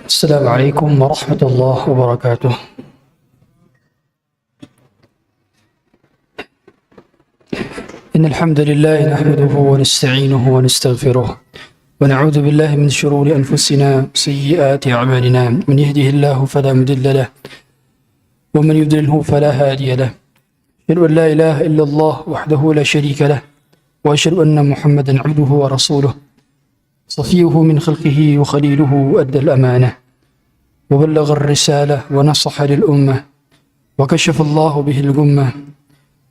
السلام عليكم ورحمة الله وبركاته. إن الحمد لله نحمده ونستعينه ونستغفره ونعوذ بالله من شرور أنفسنا وسيئات أعمالنا. من يهده الله فلا مضل له ومن يضلله فلا هادي له. أشهد أن لا إله إلا الله وحده لا شريك له وأشهد أن محمدا عبده ورسوله صفيه من خلقه وخليله أدى الأمانة وبلغ الرسالة ونصح للأمة وكشف الله به الغمة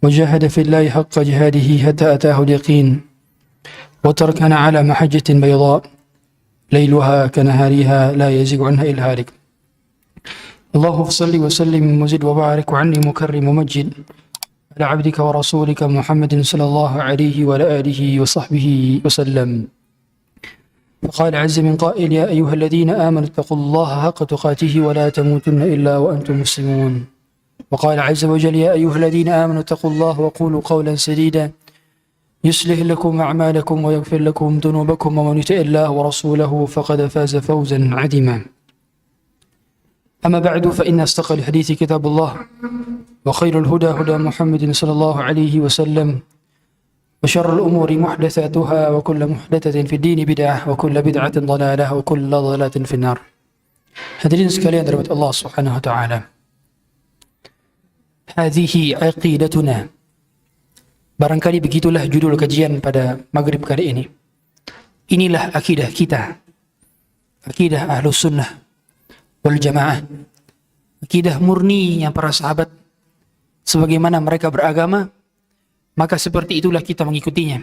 وجاهد في الله حق جهاده حتى أتاه اليقين وتركنا على محجة بيضاء ليلها كنهارها لا يزيغ عنها إلا هالك. اللهم صل وسلم وزد وبارك وعني مكرم ومجد على عبدك ورسولك محمد صلى الله عليه وعلى آله وصحبه وسلم. فقال عز من قائل: يا أيها الذين آمنوا اتقوا الله حق تقاته ولا تموتن إلا وأنتم مسلمون. وقال عز وجل: يا أيها الذين آمنوا اتقوا الله وقولوا قولا سديدا يصلح لكم أعمالكم ويغفر لكم ذنوبكم ومن يطع الله ورسوله فقد فاز فوزا عظيما. أما بعد فإن أصدق الحديث كتاب الله وخير الهدى هدى محمد صلى الله عليه وسلم وشر الأمور محدثاتها وكل محدثة في الدين بدعة وكل بدعة ضلالة وكل ضلالة في النار. Hadirin sekalian dirahmati Allah Subhanahu wa taala. Hadhihi aqidatuna. Barangkali begitulah judul kajian pada maghrib kali ini. Inilah akidah kita. Akidah Ahlus Sunnah wal Jamaah. Akidah murni yang para sahabat sebagaimana mereka beragama, maka seperti itulah kita mengikutinya.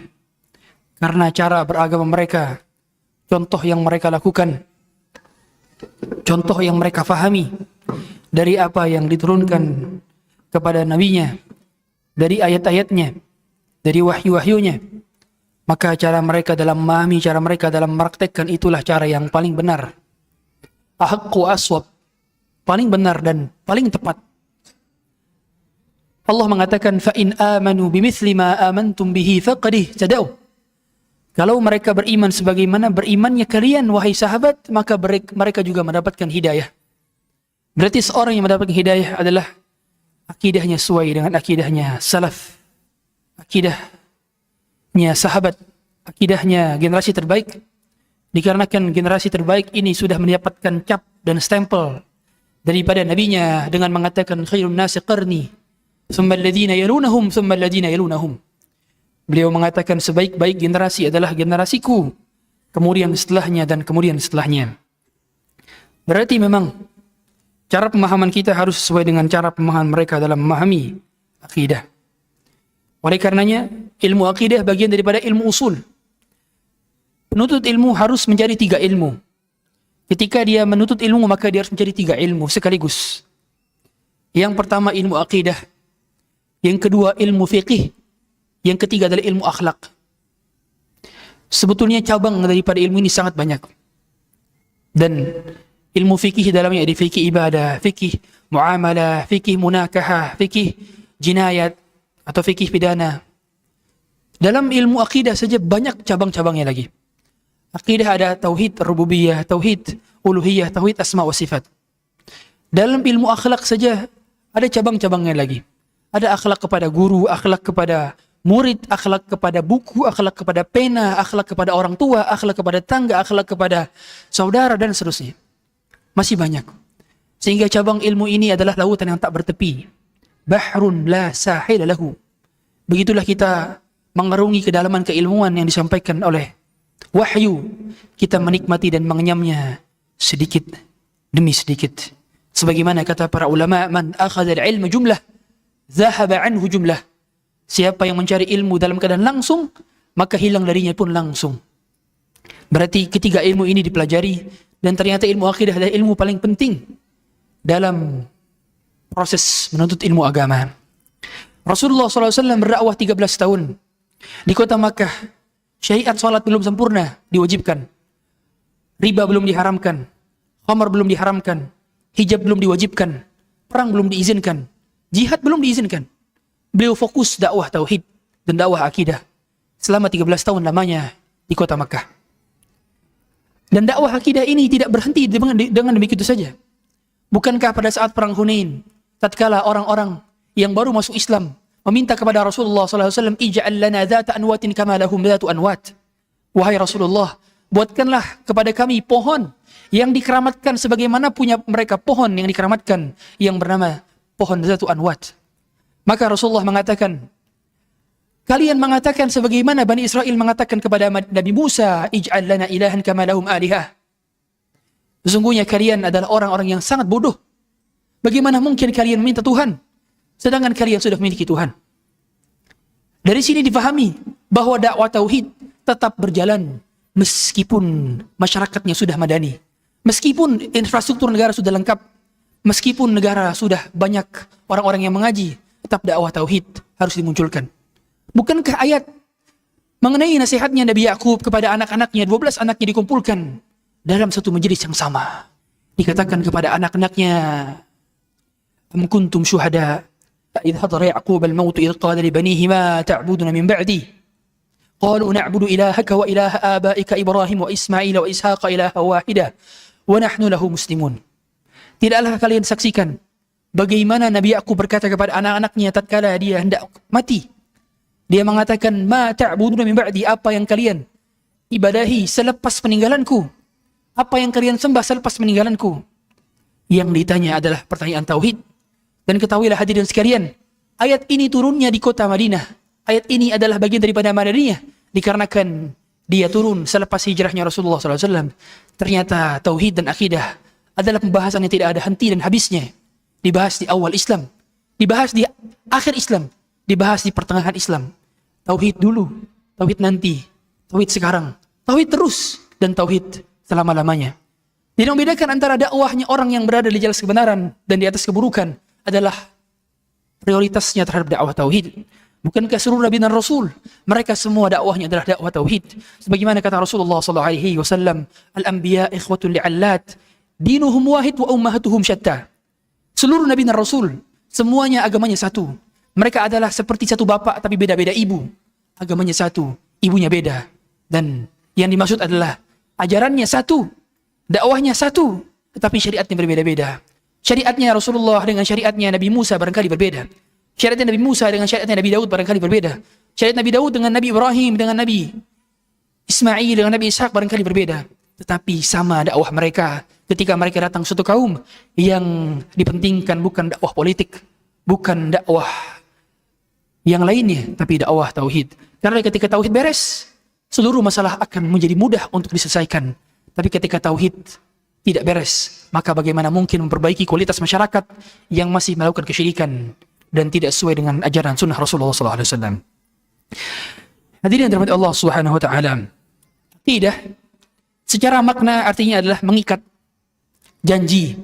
Karena cara beragama mereka, contoh yang mereka lakukan, contoh yang mereka fahami dari apa yang diturunkan kepada nabinya, dari ayat-ayatnya, dari wahyu-wahyunya, maka cara mereka dalam memahami, cara mereka dalam mempraktekkan itulah cara yang paling benar. Ahaqqu aswab, paling benar dan paling tepat. Allah mengatakan, فَإِنْ آمَنُوا بِمِثْلِ مَا آمَنْتُمْ بِهِ فَقَدِ اهْتَدَوْا. Kalau mereka beriman sebagaimana berimannya kalian, wahai sahabat, maka mereka juga mendapatkan hidayah. Berarti seorang yang mendapatkan hidayah adalah akidahnya sesuai dengan akidahnya salaf, akidahnya sahabat, akidahnya generasi terbaik. Dikarenakan generasi terbaik ini sudah mendapatkan cap dan stempel daripada nabinya dengan mengatakan khairun nasi qarni thumma alladhina yalunahum thumma alladhina yalunahum. Beliau mengatakan sebaik-baik generasi adalah generasiku, kemudian setelahnya dan kemudian setelahnya. Berarti memang cara pemahaman kita harus sesuai dengan cara pemahaman mereka dalam memahami akidah. Oleh karenanya, ilmu akidah bagian daripada ilmu usul. Penuntut ilmu harus mencari 3 ilmu. Ketika dia menuntut ilmu, maka dia harus mencari 3 ilmu sekaligus. Yang pertama ilmu akidah, yang kedua ilmu fiqih, yang ketiga adalah ilmu akhlak. Sebetulnya cabang daripada ilmu ini sangat banyak. Dan ilmu fikih dalamnya ada fikih ibadah, fikih muamalah, fikih munakahah, fikih jinayat atau fikih pidana. Dalam ilmu akidah saja banyak cabang-cabangnya lagi. Akidah ada tauhid rububiyah, tauhid uluhiyah, tauhid asma wa sifat. Dalam ilmu akhlak saja ada cabang-cabangnya lagi. Ada akhlak kepada guru, akhlak kepada murid, akhlak kepada buku, akhlak kepada pena, akhlak kepada orang tua, akhlak kepada tangga, akhlak kepada saudara dan seterusnya. Masih banyak. Sehingga cabang ilmu ini adalah lautan yang tak bertepi. Bahrun la sahil lahu. Begitulah kita mengarungi kedalaman keilmuan yang disampaikan oleh wahyu. Kita menikmati dan mengenyamnya sedikit demi sedikit. Sebagaimana kata para ulama, man akhadha al-ilma jumlah, zahaba anhu jumlah. Siapa yang mencari ilmu dalam keadaan langsung, maka hilang darinya pun langsung. Berarti ketiga ilmu ini dipelajari, dan ternyata ilmu akidah adalah ilmu paling penting dalam proses menuntut ilmu agama. Rasulullah SAW berdakwah 13 tahun di kota Makkah. Syariat salat belum sempurna diwajibkan, riba belum diharamkan, khamar belum diharamkan, hijab belum diwajibkan, perang belum diizinkan, jihad belum diizinkan. Beliau fokus dakwah tauhid dan dakwah akidah selama 13 tahun lamanya di kota Makkah. Dan dakwah akidah ini tidak berhenti dengan begitu saja. Bukankah pada saat perang Hunain, tatkala orang-orang yang baru masuk Islam meminta kepada Rasulullah SAW, ij'al lana dhata anwatin kama lahum dhatu anwat. Wahai Rasulullah, buatkanlah kepada kami pohon yang dikeramatkan sebagaimana punya mereka pohon yang dikeramatkan yang bernama pohon dhatu anwat. Maka Rasulullah mengatakan, kalian mengatakan sebagaimana Bani Israel mengatakan kepada Nabi Musa, ij'al lana ilahan kama lahum alihah. Sesungguhnya kalian adalah orang-orang yang sangat bodoh. Bagaimana mungkin kalian meminta Tuhan, sedangkan kalian sudah memiliki Tuhan? Dari sini difahami bahwa dakwah tauhid tetap berjalan meskipun masyarakatnya sudah madani, meskipun infrastruktur negara sudah lengkap, meskipun negara sudah banyak orang-orang yang mengaji, tetap dakwah tauhid harus dimunculkan. Bukankah ayat mengenai nasihatnya Nabi Yakub kepada anak-anaknya, 12 anaknya dikumpulkan dalam satu majelis yang sama. Dikatakan kepada anak-anaknya, am kuntum syuhada idh hadara Ya'qub al-maut idh qala li banihi ma ta'buduna min ba'di qalu na'budu ilahaka wa ilaha abaika Ibrahim wa Ismail wa Ishaqa ilaha wahida wa nahnu lahu muslimun. Tidaklah kalian saksikan bagaimana Nabi Yakub berkata kepada anak-anaknya tatkala dia hendak mati. Dia mengatakan, ma ta'buduna min ba'di, apa yang kalian ibadahi selepas peninggalanku? Apa yang kalian sembah selepas peninggalanku? Yang ditanya adalah pertanyaan tauhid. Dan ketahuilah hadirin sekalian, ayat ini turunnya di kota Madinah. Ayat ini adalah bagian daripada Madaniyah, dikarenakan dia turun selepas hijrahnya Rasulullah SAW. Ternyata tauhid dan akidah adalah pembahasan yang tidak ada henti dan habisnya. Dibahas di awal Islam, dibahas di akhir Islam, dibahas di pertengahan Islam. Tauhid dulu, tauhid nanti, tauhid sekarang, tauhid terus, dan tauhid selama-lamanya. Jadi yang membedakan antara dakwahnya orang yang berada di jalan kebenaran dan di atas keburukan adalah prioritasnya terhadap dakwah tauhid. Bukankah seluruh Nabi dan Rasul, mereka semua dakwahnya adalah dakwah tauhid. Sebagaimana kata Rasulullah SAW, al-anbiya ikhwatul li'allat, dinuhum wahid wa ummahatuhum syatta. Seluruh Nabi dan Rasul, semuanya agamanya satu. Mereka adalah seperti satu bapak tapi beda-beda ibu. Agamanya satu, ibunya beda. Dan yang dimaksud adalah ajarannya satu, dakwahnya satu, tetapi syariatnya berbeda-beda. Syariatnya Rasulullah dengan syariatnya Nabi Musa barangkali berbeda. Syariatnya Nabi Musa dengan syariatnya Nabi Daud barangkali berbeda. Syariat Nabi Daud dengan Nabi Ibrahim, dengan Nabi Ismail, dengan Nabi Ishaq barangkali berbeda. Tetapi sama dakwah mereka ketika mereka datang suatu kaum yang dipentingkan bukan dakwah politik, bukan dakwah yang lainnya, tapi dakwah tauhid. Karena ketika tauhid beres, seluruh masalah akan menjadi mudah untuk diselesaikan. Tapi ketika tauhid tidak beres, maka bagaimana mungkin memperbaiki kualitas masyarakat yang masih melakukan kesyirikan dan tidak sesuai dengan ajaran sunnah Rasulullah SAW. Hadirin dirahmati Allah Subhanahu wa taala. Akidah secara makna artinya adalah mengikat, janji,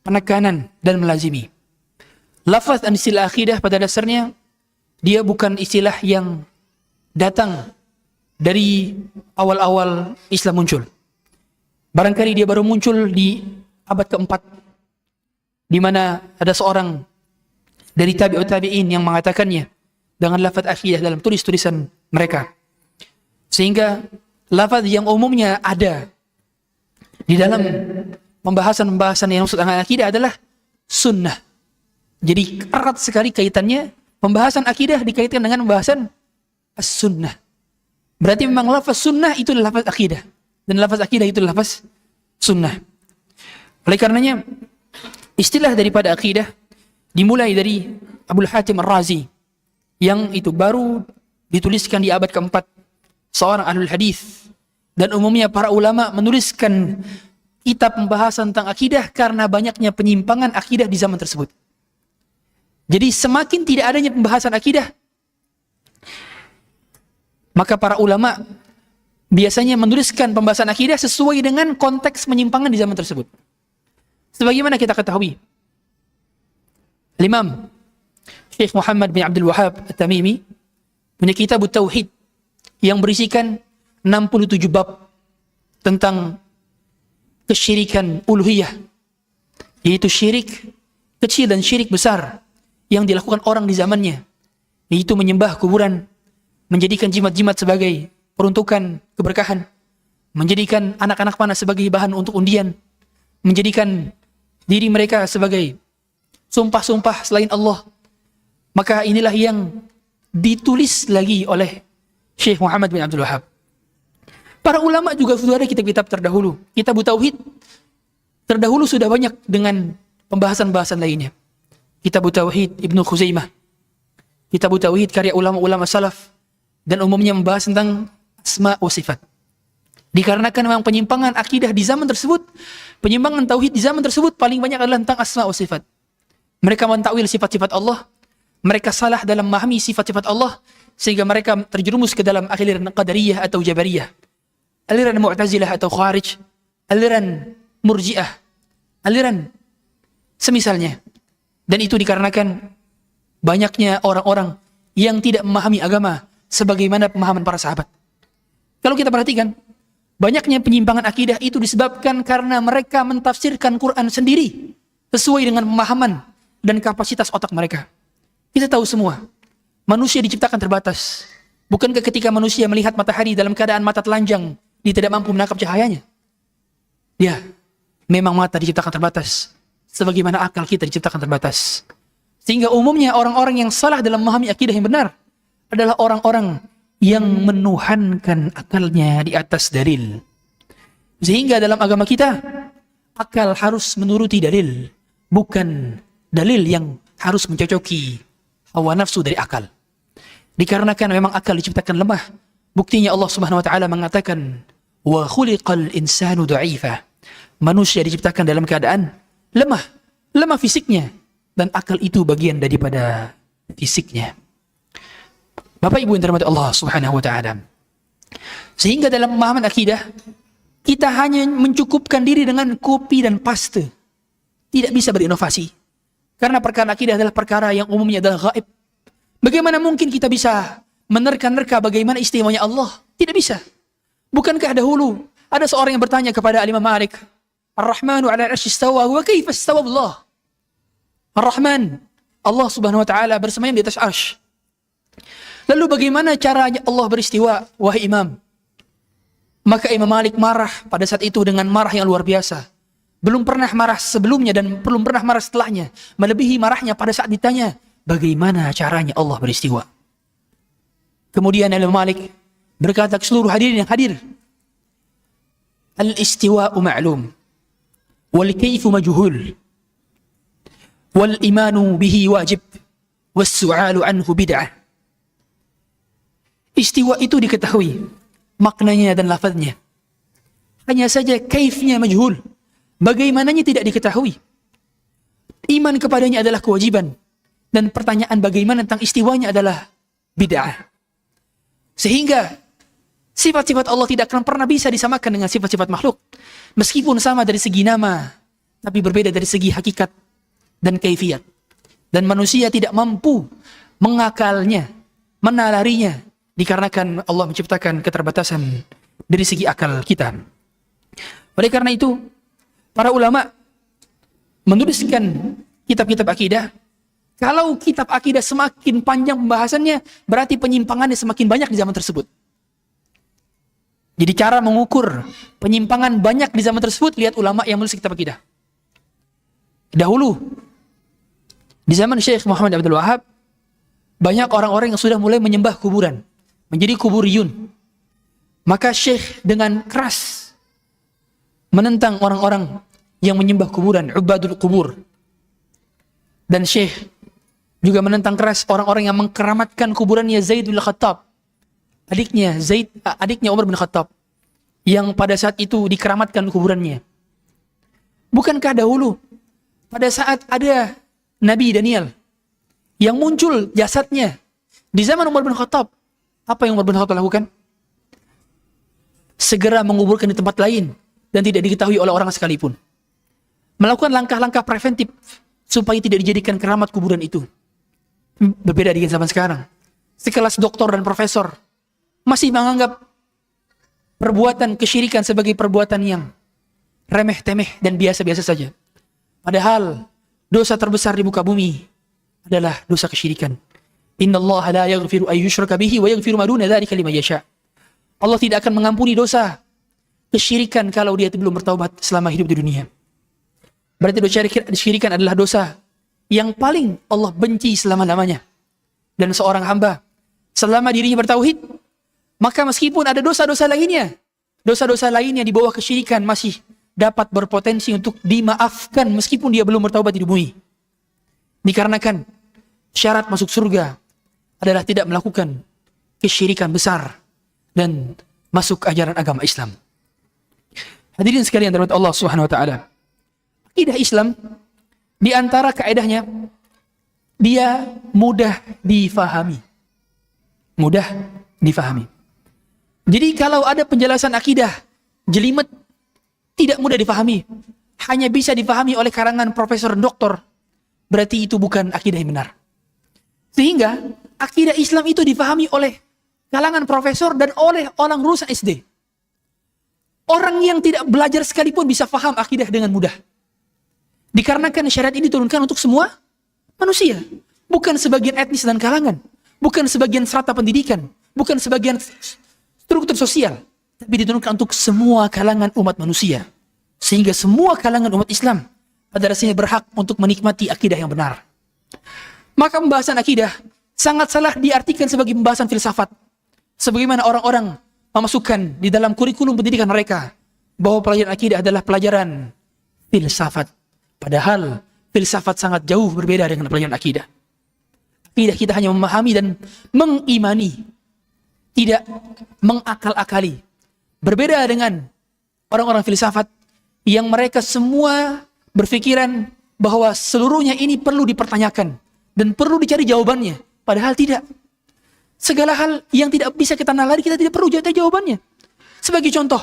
penekanan dan melazimi. Lafaz dan istilah akidah pada dasarnya dia bukan istilah yang datang dari awal-awal Islam muncul. Barangkali dia baru muncul di abad keempat, di mana ada seorang dari tabi'ut tabi'in yang mengatakannya dengan lafaz akidah dalam tulis-tulisan mereka. Sehingga lafaz yang umumnya ada di dalam pembahasan-pembahasan yang maksud dengan akidah adalah sunnah. Jadi erat sekali kaitannya pembahasan akidah dikaitkan dengan pembahasan as-sunnah. Berarti memang lafaz sunnah itu adalah lafaz akidah. Dan lafaz akidah itu adalah lafaz sunnah. Oleh karenanya, istilah daripada akidah dimulai dari Abul Hatim Ar-Razi, yang itu baru dituliskan di abad keempat, seorang ahlul hadis. Dan umumnya para ulama menuliskan kitab pembahasan tentang akidah karena banyaknya penyimpangan akidah di zaman tersebut. Jadi semakin tidak adanya pembahasan akidah, maka para ulama biasanya menuliskan pembahasan akidah sesuai dengan konteks penyimpangan di zaman tersebut. Sebagaimana kita ketahui, Imam Syekh Muhammad bin Abdul Wahhab At-Tamimi punya kitab Tauhid yang berisikan 67 bab tentang kesyirikan uluhiyah, yaitu syirik kecil dan syirik besar yang dilakukan orang di zamannya, yaitu menyembah kuburan, menjadikan jimat-jimat sebagai peruntukan keberkahan, menjadikan anak-anak panah sebagai bahan untuk undian, menjadikan diri mereka sebagai sumpah-sumpah selain Allah. Maka inilah yang ditulis lagi oleh Syekh Muhammad bin Abdul Wahab. Para ulama juga sudah ada kitab-kitab terdahulu. Kitab Tauhid terdahulu sudah banyak dengan pembahasan-bahasan lainnya. Kitab Tauhid Ibnu Khuzaimah, Kitab Tauhid karya ulama-ulama salaf, dan umumnya membahas tentang asma wa sifat. Dikarenakan memang penyimpangan akidah di zaman tersebut, penyimpangan tauhid di zaman tersebut paling banyak adalah tentang asma wa sifat. Mereka mentakwil sifat-sifat Allah, mereka salah dalam memahami sifat-sifat Allah, sehingga mereka terjerumus ke dalam aliran Qadariyah atau Jabariyah, aliran Mu'tazilah atau Khawarij, aliran Murji'ah, aliran semisalnya. Dan itu dikarenakan banyaknya orang-orang yang tidak memahami agama sebagaimana pemahaman para sahabat. Kalau kita perhatikan, banyaknya penyimpangan akidah itu disebabkan karena mereka mentafsirkan Quran sendiri sesuai dengan pemahaman dan kapasitas otak mereka. Kita tahu semua, manusia diciptakan terbatas. Bukankah ketika manusia melihat matahari dalam keadaan mata telanjang, dia tidak mampu menangkap cahayanya? Ya, memang mata diciptakan terbatas, sebagaimana akal kita diciptakan terbatas. Sehingga umumnya orang-orang yang salah dalam memahami akidah yang benar adalah orang-orang yang menuhankan akalnya di atas dalil. Sehingga dalam agama kita, akal harus menuruti dalil, bukan dalil yang harus mencocoki hawa nafsu dari akal. Dikarenakan memang akal diciptakan lemah. Buktinya Allah Subhanahu wa taala mengatakan, "Wa khuliqal insanu dha'ifa." Manusia diciptakan dalam keadaan lemah, lemah fisiknya, dan akal itu bagian daripada fisiknya. Bapak Ibu yang dirahmati Allah Subhanahu wa taala. Sehingga dalam pemahaman akidah, kita hanya mencukupkan diri dengan copy dan paste. Tidak bisa berinovasi. Karena perkara akidah adalah perkara yang umumnya adalah gaib. Bagaimana mungkin kita bisa menerka-nerka bagaimana istimewanya Allah? Tidak bisa. Bukankah dahulu ada seorang yang bertanya kepada Imam Malik, Ar-Rahmanu 'ala al-'arsy istawa, wa kaifa istawa Allah? Ar-Rahman, Allah Subhanahu wa taala bersemayam di atas arsy. Lalu bagaimana caranya Allah beristiwa, wahai Imam? Maka Imam Malik marah pada saat itu dengan marah yang luar biasa. Belum pernah marah sebelumnya dan belum pernah marah setelahnya. Melebihi marahnya pada saat ditanya, bagaimana caranya Allah beristiwa? Kemudian Imam Malik berkata ke seluruh hadirin yang hadir, Al-istiwa'u ma'lum, wal kayfu majhul, wal imanu bihi wajib, was su'alu anhu bid'ah. Istiwa itu diketahui, maknanya dan lafaznya. Hanya saja kaifnya majhul, bagaimananya tidak diketahui. Iman kepadanya adalah kewajiban, dan pertanyaan bagaimana tentang istiwanya adalah bid'ah. Sehingga sifat-sifat Allah tidak akan pernah bisa disamakan dengan sifat-sifat makhluk. Meskipun sama dari segi nama, tapi berbeda dari segi hakikat dan kaifiyat. Dan manusia tidak mampu mengakalnya, menalarinya, dikarenakan Allah menciptakan keterbatasan dari segi akal kita. Oleh karena itu, para ulama menuliskan kitab-kitab akidah. Kalau kitab akidah semakin panjang pembahasannya, berarti penyimpangannya semakin banyak di zaman tersebut. Jadi cara mengukur penyimpangan banyak di zaman tersebut, lihat ulama yang menulis kitab akidah. Dahulu, di zaman Syekh Muhammad Abdul Wahab, banyak orang-orang yang sudah mulai menyembah kuburan, menjadi kuburiyun. Maka Syekh dengan keras menentang orang-orang yang menyembah kuburan, ubadul kubur. Dan Syekh juga menentang keras orang-orang yang mengkeramatkan kuburannya Zaid bin Khattab. Adiknya Umar bin Khattab, yang pada saat itu dikeramatkan kuburannya. Bukankah dahulu pada saat ada Nabi Daniel yang muncul jasadnya di zaman Umar bin Khattab, apa yang Umar bin Khattab lakukan? Segera menguburkan di tempat lain dan tidak diketahui oleh orang sekalipun. Melakukan langkah-langkah preventif supaya tidak dijadikan keramat kuburan itu. Berbeda dengan zaman sekarang. Sekelas doktor dan profesor masih menganggap perbuatan kesyirikan sebagai perbuatan yang remeh-temeh dan biasa-biasa saja. Padahal dosa terbesar di muka bumi adalah dosa kesyirikan. Innallaha la yaghfiru an yushraka bihi wa yaghfiru ma duna dzalika liman yasha. Allah tidak akan mengampuni dosa kesyirikan kalau dia belum bertaubat selama hidup di dunia. Berarti dosa kesyirikan adalah dosa yang paling Allah benci selama-lamanya. Dan seorang hamba selama dirinya bertauhid, maka meskipun ada dosa-dosa lainnya, dosa-dosa lainnya di bawah kesyirikan masih dapat berpotensi untuk dimaafkan meskipun dia belum bertaubat di bumi. Dikarenakan syarat masuk surga adalah tidak melakukan kesyirikan besar dan masuk ajaran agama Islam. Hadirin sekalian dirahmati Allah Subhanahu wa taala. Akidah Islam di antara kaedahnya dia mudah difahami. Mudah difahami. Jadi kalau ada penjelasan akidah jelimet, tidak mudah difahami, hanya bisa difahami oleh karangan profesor doktor, berarti itu bukan akidah yang benar. Sehingga akidah Islam itu difahami oleh kalangan profesor dan oleh orang lulusan SD. Orang yang tidak belajar sekalipun bisa faham akidah dengan mudah. Dikarenakan syariat ini diturunkan untuk semua manusia. Bukan sebagian etnis dan kalangan. Bukan sebagian strata pendidikan. Bukan sebagian struktur sosial. Tapi diturunkan untuk semua kalangan umat manusia. Sehingga semua kalangan umat Islam pada dasarnya berhak untuk menikmati akidah yang benar. Maka pembahasan akidah sangat salah diartikan sebagai pembahasan filsafat. Sebagaimana orang-orang memasukkan di dalam kurikulum pendidikan mereka bahwa pelajaran akidah adalah pelajaran filsafat. Padahal filsafat sangat jauh berbeda dengan pelajaran akidah. Akidah kita hanya memahami dan mengimani, tidak mengakal-akali. Berbeda dengan orang-orang filsafat yang mereka semua berpikiran bahwa seluruhnya ini perlu dipertanyakan dan perlu dicari jawabannya. Padahal tidak. Segala hal yang tidak bisa kita nalari, kita tidak perlu cari jawabannya. Sebagai contoh,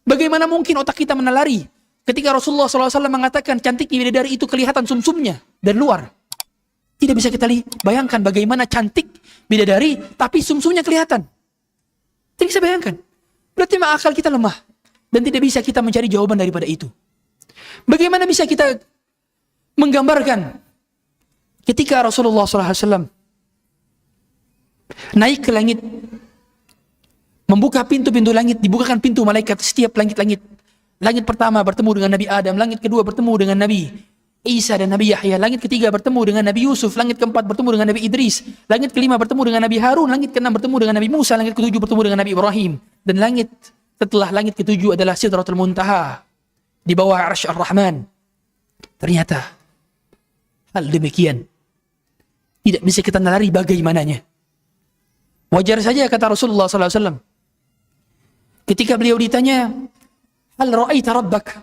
bagaimana mungkin otak kita menalari ketika Rasulullah SAW mengatakan cantiknya bidadari itu kelihatan sumsumnya dari luar. Tidak bisa kita bayangkan bagaimana cantik bidadari tapi sumsumnya kelihatan. Tidak bisa bayangkan. Berarti akal kita lemah dan tidak bisa kita mencari jawaban daripada itu. Bagaimana bisa kita menggambarkan ketika Rasulullah SAW naik ke langit, membuka pintu-pintu langit, dibukakan pintu malaikat setiap langit-langit. Langit pertama bertemu dengan Nabi Adam, langit kedua bertemu dengan Nabi Isa dan Nabi Yahya, langit ketiga bertemu dengan Nabi Yusuf, langit keempat bertemu dengan Nabi Idris, langit kelima bertemu dengan Nabi Harun, langit keenam bertemu dengan Nabi Musa, langit ketujuh bertemu dengan Nabi Ibrahim, dan langit setelah langit ketujuh adalah Sidratul Muntaha di bawah Arsy Ar-Rahman. Ternyata hal demikian tidak bisa kita nalari bagaimananya. Wajar saja kata Rasulullah SAW ketika beliau ditanya, hal ra'aita rabbak,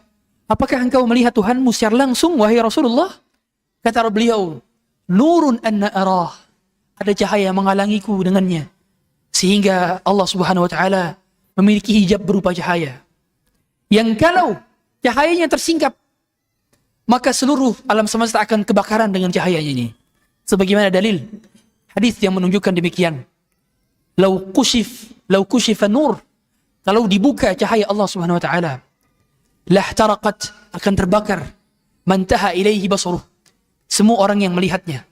apakah engkau melihat Tuhanmu secara langsung wahai Rasulullah? Kata beliau, nurun anna arah, ada cahaya menghalangiku dengannya, sehingga Allah Subhanahu wa taala memiliki hijab berupa cahaya yang kalau cahayanya tersingkap maka seluruh alam semesta akan kebakaran dengan cahayanya ini. Sebagaimana dalil hadis yang menunjukkan demikian. Lau kushifa nur, kalau dibuka cahaya Allah Subhanahu wa taala, lahtaraqat, akan terbakar, mantaha ilaihi basaruh, semua orang yang melihatnya.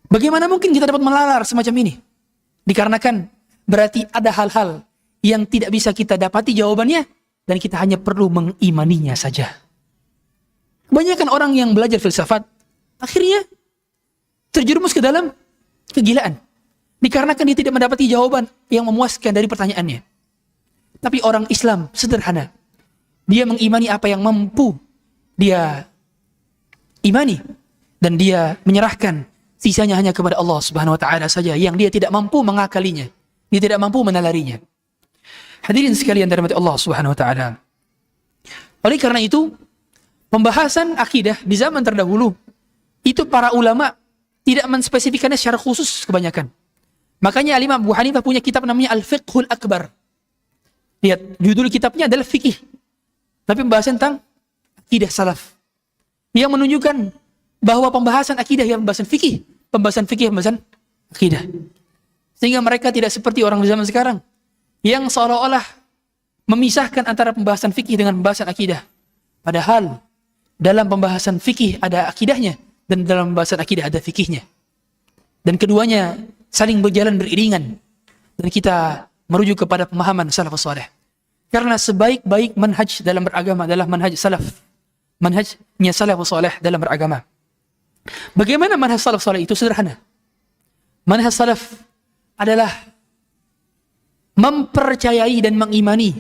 Bagaimana mungkin kita dapat melalar semacam ini? Dikarenakan berarti ada hal-hal yang tidak bisa kita dapati jawabannya dan kita hanya perlu mengimaninya saja. Kebanyakan orang yang belajar filsafat akhirnya terjerumus ke dalam kegilaan. Dikarenakan dia tidak mendapati jawaban yang memuaskan dari pertanyaannya. Tapi orang Islam sederhana. Dia mengimani apa yang mampu dia imani. Dan dia menyerahkan sisanya hanya kepada Allah Subhanahu wa taala saja yang dia tidak mampu mengakalinya. Dia tidak mampu menalarinya. Hadirin sekalian dirahmati Allah Subhanahu wa taala. Oleh karena itu, pembahasan akidah di zaman terdahulu itu para ulama tidak menspesifikannya secara khusus kebanyakan. Makanya Imam Abu Hanifah punya kitab namanya Al-Fiqhul Akbar. Lihat, judul kitabnya adalah fikih. Tapi pembahasan tentang akidah salaf. Yang menunjukkan bahwa pembahasan akidah yang pembahasan fikih, pembahasan akidah. Sehingga mereka tidak seperti orang di zaman sekarang yang seolah-olah memisahkan antara pembahasan fikih dengan pembahasan akidah. Padahal dalam pembahasan fikih ada akidahnya dan dalam pembahasan akidah ada fikihnya. Dan keduanya saling berjalan beriringan dan kita merujuk kepada pemahaman salafus saleh. Karena sebaik-baik manhaj dalam beragama adalah manhaj salaf. Manhajnya salafus salih dalam beragama. Bagaimana manhaj salaf salih itu? Sederhana. Manhaj salaf adalah mempercayai dan mengimani,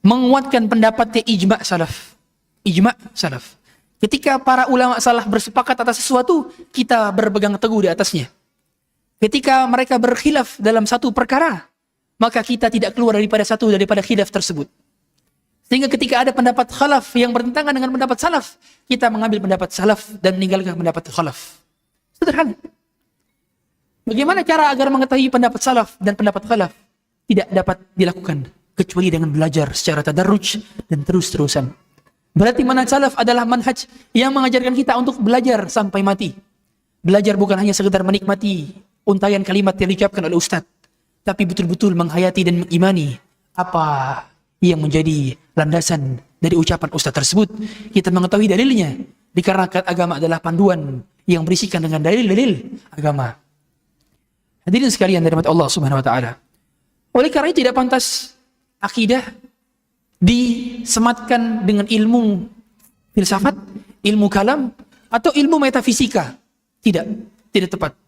menguatkan pendapatnya ijma' salaf. Ijma' salaf. Ketika para ulama salaf bersepakat atas sesuatu, kita berpegang teguh di atasnya. Ketika mereka berkhilaf dalam satu perkara, maka kita tidak keluar daripada khilaf tersebut. Sehingga ketika ada pendapat khalaf yang bertentangan dengan pendapat salaf, kita mengambil pendapat salaf dan meninggalkan pendapat khalaf. Sederhana. Bagaimana cara agar mengetahui pendapat salaf dan pendapat khalaf? Tidak dapat dilakukan kecuali dengan belajar secara tadarruj dan terus-terusan. Berarti manhaj salaf adalah manhaj yang mengajarkan kita untuk belajar sampai mati. Belajar bukan hanya sekedar menikmati untayan kalimat yang diucapkan oleh ustaz, tapi betul-betul menghayati dan mengimani apa yang menjadi landasan dari ucapan ustaz tersebut. Kita mengetahui dalilnya, dikarenakan agama adalah panduan yang berisikan dengan dalil-dalil agama. Hadirin sekalian dari Allah Subhanahu wa taala. Oleh karena itu tidak pantas akidah disematkan dengan ilmu filsafat, ilmu kalam, atau ilmu metafisika. Tidak tepat.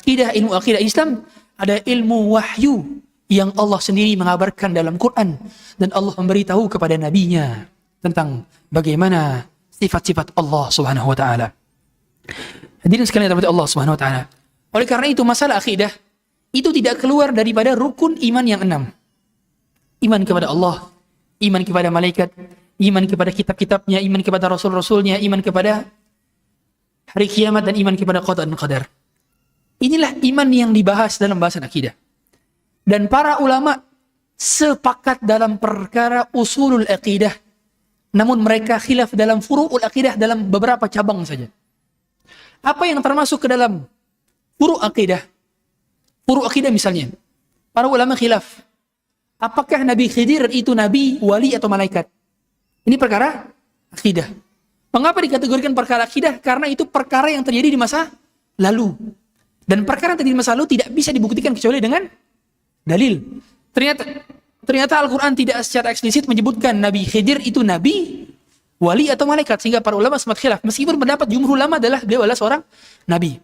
Ilmu akidah Islam ada ilmu wahyu yang Allah sendiri mengabarkan dalam Quran, dan Allah memberitahu kepada nabinya tentang bagaimana sifat-sifat Allah Subhanahu wa taala. Hadirin sekalian dari Allah Subhanahu wa taala. Oleh karena itu masalah akidah itu tidak keluar daripada rukun iman yang 6. Iman kepada Allah, iman kepada malaikat, iman kepada kitab-kitabnya, iman kepada rasul-rasulnya, iman kepada hari kiamat, dan iman kepada qada dan qadar. Inilah iman yang dibahas dalam bahasan akidah. Dan para ulama sepakat dalam perkara usulul akidah. Namun mereka khilaf dalam furu'ul akidah dalam beberapa cabang saja. Apa yang termasuk ke dalam furu' akidah? Furu' akidah misalnya. Para ulama khilaf. Apakah Nabi Khidir itu nabi, wali, atau malaikat? Ini perkara akidah. Mengapa dikategorikan perkara akidah? Karena itu perkara yang terjadi di masa lalu. Dan perkara yang terjadi di masa lalu tidak bisa dibuktikan kecuali dengan dalil. Ternyata Al-Quran tidak secara eksplisit menyebutkan Nabi Khidir itu nabi, wali, atau malaikat. Sehingga para ulama sempat khilaf. Meskipun pendapat jumhur ulama adalah beliau adalah seorang nabi.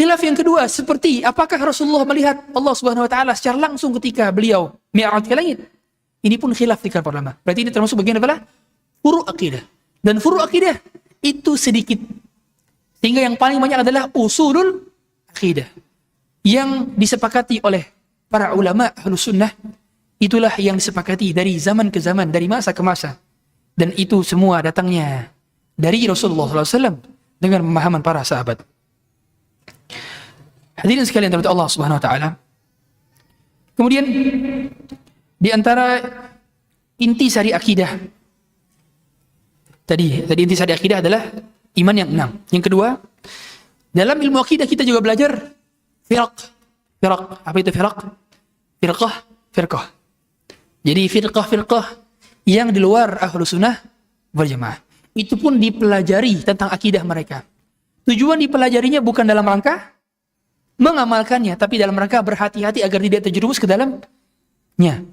Khilaf yang kedua, seperti apakah Rasulullah melihat Allah Subhanahu wa taala secara langsung ketika beliau mi'raj ke langit? Ini pun khilaf di kalangan para ulama. Berarti ini termasuk bagian apa? Furu' akidah. Dan furu' akidah itu sedikit. Sehingga yang paling banyak adalah usulul akidah. Yang disepakati oleh para ulama ahlus sunnah, itulah yang disepakati dari zaman ke zaman, dari masa ke masa. Dan itu semua datangnya dari Rasulullah SAW dengan pemahaman para sahabat. Hadirin sekalian dari Allah Subhanahu wa taala. Kemudian di antara intisari akidah tadi inti sari akidah adalah iman yang 6. Yang kedua, dalam ilmu akidah kita juga belajar firaq. Apa itu firaq? Firqah. Jadi firqah yang di luar ahlu sunnah wal jamaah. Itu pun dipelajari tentang akidah mereka. Tujuan dipelajarinya bukan dalam rangka mengamalkannya, tapi dalam rangka berhati-hati agar tidak terjerumus ke dalamnya.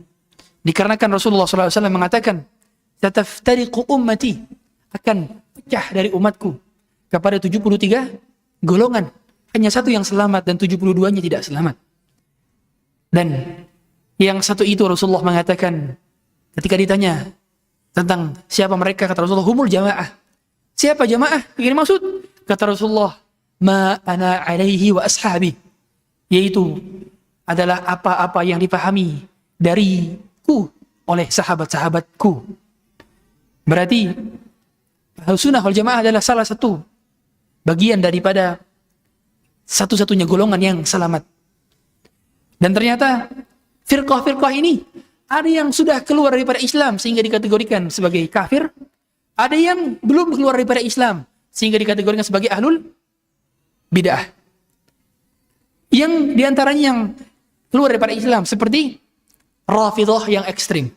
Dikarenakan Rasulullah SAW mengatakan, "Sataftariqu ummati," akan pecah dari umatku kepada 73 golongan. Hanya satu yang selamat dan 72-nya tidak selamat. Dan yang satu itu Rasulullah mengatakan ketika ditanya tentang siapa mereka, kata Rasulullah, humul jamaah. Siapa jamaah? Begini maksud? Kata Rasulullah, ma ana alaihi wa ashabi, yaitu adalah apa-apa yang dipahami dariku oleh sahabat-sahabatku. Berarti Ahlussunnah wal Jamaah adalah salah satu bagian daripada satu-satunya golongan yang selamat. Dan ternyata firqah-firqah ini ada yang sudah keluar daripada Islam sehingga dikategorikan sebagai kafir, ada yang belum keluar daripada Islam sehingga dikategorikan sebagai ahlul bid'ah. Yang diantaranya yang keluar daripada Islam seperti Rafidhah yang ekstrim,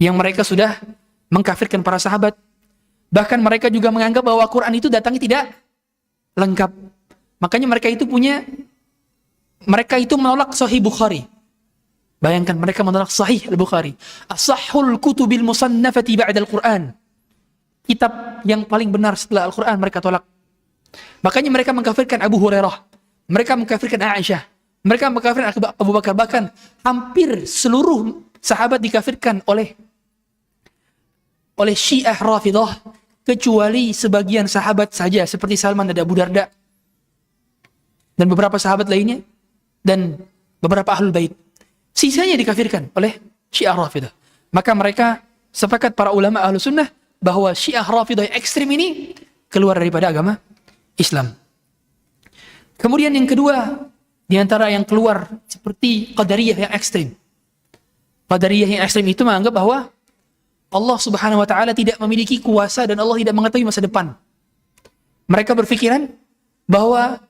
yang mereka sudah mengkafirkan para sahabat. Bahkan mereka juga menganggap bahwa Quran itu datangnya tidak lengkap. Makanya mereka itu menolak Sahih Bukhari. Bayangkan mereka menolak Sahih Al-Bukhari. As-sahhul kutubil musannafati ba'da Al-Quran. Kitab yang paling benar setelah Al-Quran mereka tolak. Makanya mereka mengkafirkan Abu Hurairah. Mereka mengkafirkan Aisyah. Mereka mengkafirkan Abu Bakar. Bahkan hampir seluruh sahabat dikafirkan oleh Syiah Rafidah, kecuali sebagian sahabat saja seperti Salman dan Abu Darda dan beberapa sahabat lainnya dan beberapa ahlul bait. Sisanya dikafirkan oleh Syiah Rafidah. Maka mereka sepakat para ulama ahlu sunnah bahwa Syiah Rafidah yang ekstrim ini keluar daripada agama Islam. Kemudian yang kedua, di antara yang keluar seperti Qadariyah yang ekstrim. Qadariyah yang ekstrim itu menganggap bahwa Allah Subhanahu wa taala tidak memiliki kuasa dan Allah tidak mengetahui masa depan. Mereka berpikiran bahwa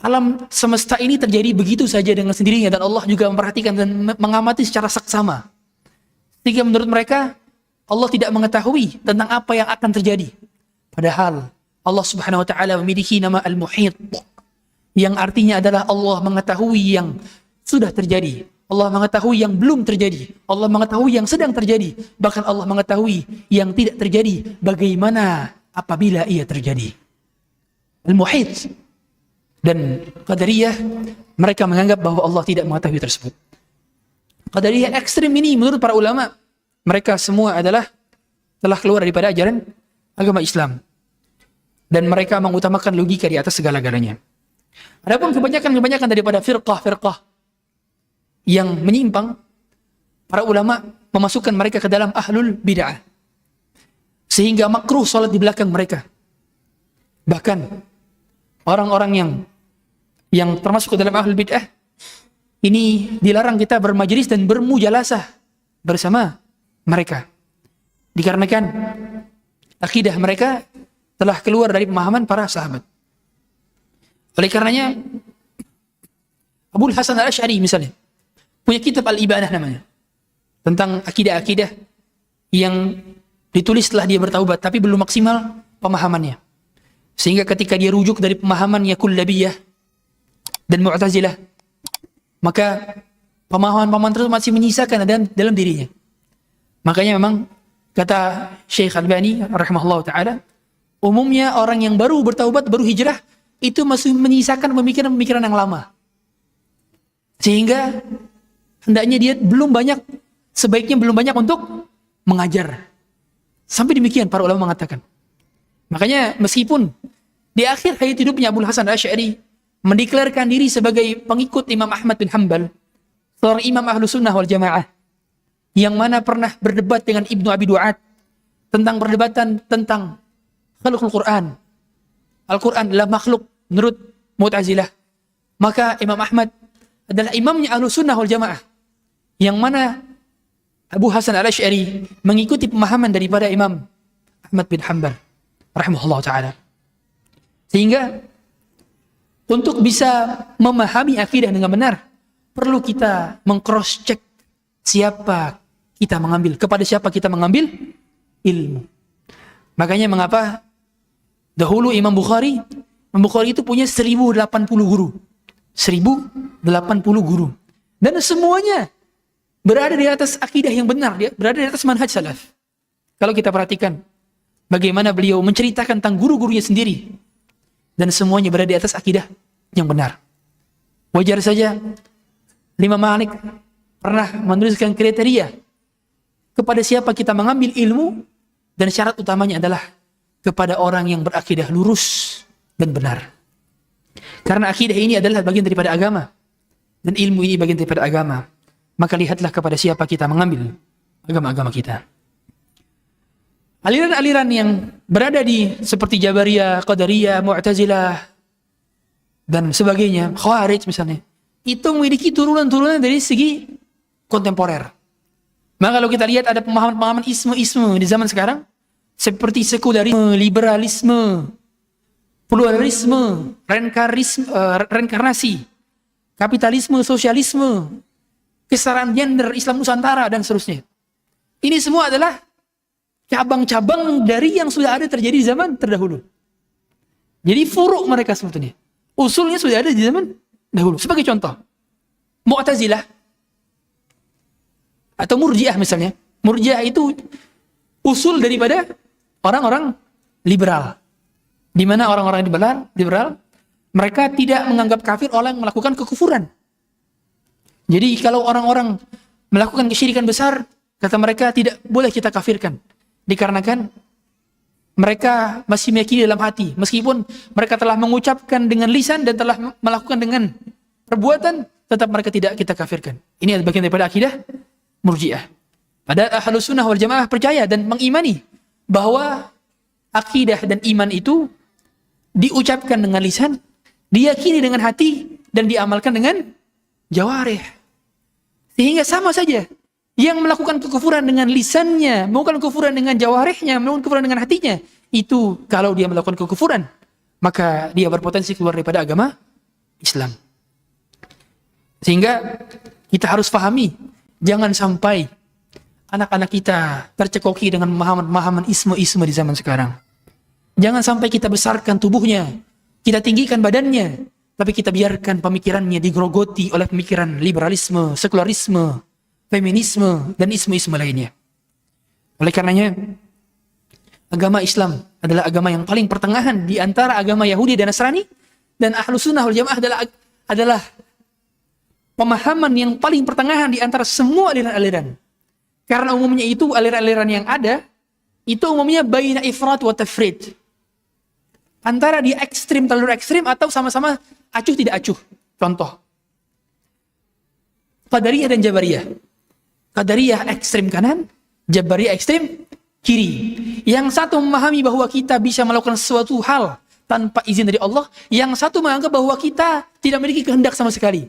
alam semesta ini terjadi begitu saja dengan sendirinya dan Allah juga memperhatikan dan mengamati secara seksama. Sehingga menurut mereka Allah tidak mengetahui tentang apa yang akan terjadi. Padahal Allah Subhanahu wa taala memiliki nama Al-Muhit, yang artinya adalah Allah mengetahui yang sudah terjadi, Allah mengetahui yang belum terjadi, Allah mengetahui yang sedang terjadi, bahkan Allah mengetahui yang tidak terjadi bagaimana apabila ia terjadi. Al-Muhit. Dan Qadariyah, mereka menganggap bahwa Allah tidak mengetahui tersebut. Qadariyah ekstrim ini menurut para ulama, mereka semua adalah telah keluar daripada ajaran agama Islam. Dan mereka mengutamakan logika di atas segala-galanya. Adapun kebanyakan daripada firqah-firqah yang menyimpang, para ulama memasukkan mereka ke dalam ahlul bid'ah. Sehingga makruh salat di belakang mereka. Bahkan orang-orang yang termasuk ke dalam ahlul bid'ah ini dilarang kita bermajlis dan bermujalasah bersama mereka. Dikarenakan akidah mereka telah keluar dari pemahaman para sahabat. Oleh karenanya Abul Hasan Al-Asy'ari misalnya punya kitab Al-Ibanah namanya, tentang akidah-akidah yang ditulis setelah dia bertaubat tapi belum maksimal pemahamannya. Sehingga ketika dia rujuk dari pemahamannya Kullabiyah dan Mu'tazilah, maka pemahaman-pemahaman tersebut masih menyisakan dalam dirinya. Makanya memang kata Syekh Albani rahimahullah ta'ala, umumnya orang yang baru bertaubat, baru hijrah, itu masih menyisakan pemikiran-pemikiran yang lama. Sehingga hendaknya dia sebaiknya belum banyak untuk mengajar. Sampai demikian para ulama mengatakan. Makanya meskipun di akhir hayat hidupnya Abul Hasan Al-Asy'ari mendeklarkan diri sebagai pengikut Imam Ahmad bin Hanbal, seorang imam ahlu sunnah wal jamaah, yang mana pernah berdebat dengan Ibnu Abi Du'ad tentang perdebatan tentang khalqul Quran. Al-Quran adalah makhluk menurut Mu'tazilah. Maka Imam Ahmad adalah imamnya ahlu sunnah wal jamaah, yang mana Abu Hasan Al-Asy'ari mengikuti pemahaman daripada Imam Ahmad bin Hanbal rahimahullah ta'ala. Sehingga untuk bisa memahami akidah dengan benar, perlu kita meng-cross check kepada siapa kita mengambil ilmu. Makanya mengapa dahulu Imam Bukhari itu punya 1080 guru. 1080 guru. Dan semuanya berada di atas akidah yang benar, berada di atas manhaj salaf. Kalau kita perhatikan bagaimana beliau menceritakan tentang guru-gurunya sendiri, dan semuanya berada di atas akidah yang benar. Wajar saja Imam Malik pernah menuliskan kriteria kepada siapa kita mengambil ilmu, dan syarat utamanya adalah kepada orang yang berakidah lurus dan benar. Karena akidah ini adalah bagian daripada agama, dan ilmu ini bagian daripada agama. Maka lihatlah kepada siapa kita mengambil agama-agama kita. Aliran-aliran yang berada di seperti Jabariyah, Qadariyah, Mu'tazilah dan sebagainya, Khawarij misalnya, itu memiliki turunan-turunan dari segi kontemporer. Maka kalau kita lihat ada pemahaman-pemahaman isme-isme di zaman sekarang, seperti sekularisme, liberalisme, pluralisme, reinkarnasi, kapitalisme, sosialisme, kesetaraan gender, Islam Nusantara, dan seterusnya. Ini semua adalah cabang-cabang dari yang sudah ada terjadi di zaman terdahulu. Jadi furuk mereka sebetulnya, usulnya sudah ada di zaman dahulu. Sebagai contoh, Mu'tazilah Atau Murji'ah misalnya. Murji'ah itu usul daripada orang-orang liberal. Di mana orang-orang liberal mereka tidak menganggap kafir orang yang melakukan kekufuran. Jadi kalau orang-orang melakukan kesyirikan besar, kata mereka tidak boleh kita kafirkan. Dikarenakan mereka masih meyakini dalam hati, meskipun mereka telah mengucapkan dengan lisan dan telah melakukan dengan perbuatan, tetap mereka tidak kita kafirkan. Ini adalah bagian daripada akidah Murji'ah. Padahal Ahlus Sunnah wal Jamaah percaya dan mengimani bahwa akidah dan iman itu diucapkan dengan lisan, diyakini dengan hati, dan diamalkan dengan jawarih. Sehingga sama saja. Yang melakukan kekufuran dengan lisannya, melakukan kekufuran dengan jawarihnya, melakukan kekufuran dengan hatinya, itu kalau dia melakukan kekufuran, maka dia berpotensi keluar daripada agama Islam. Sehingga kita harus pahami, jangan sampai anak-anak kita tercekoki dengan pemahaman isme-isme di zaman sekarang. Jangan sampai kita besarkan tubuhnya, kita tinggikan badannya, tapi kita biarkan pemikirannya digerogoti oleh pemikiran liberalisme, sekularisme, feminisme, dan isme-isme lainnya. Oleh karenanya, agama Islam adalah agama yang paling pertengahan di antara agama Yahudi dan Nasrani, dan Ahlus Sunnah wal Jamaah adalah pemahaman yang paling pertengahan di antara semua aliran-aliran. Karena umumnya itu aliran-aliran yang ada, itu umumnya baina ifrat wa tafrid. Antara dia ekstrim, terlalu ekstrim, atau sama-sama acuh tidak acuh. Contoh, Qadariyah dan Jabariyah. Qadariyah ekstrim kanan, Jabariyah ekstrim kiri. Yang satu memahami bahwa kita bisa melakukan sesuatu hal tanpa izin dari Allah, yang satu menganggap bahwa kita tidak memiliki kehendak sama sekali.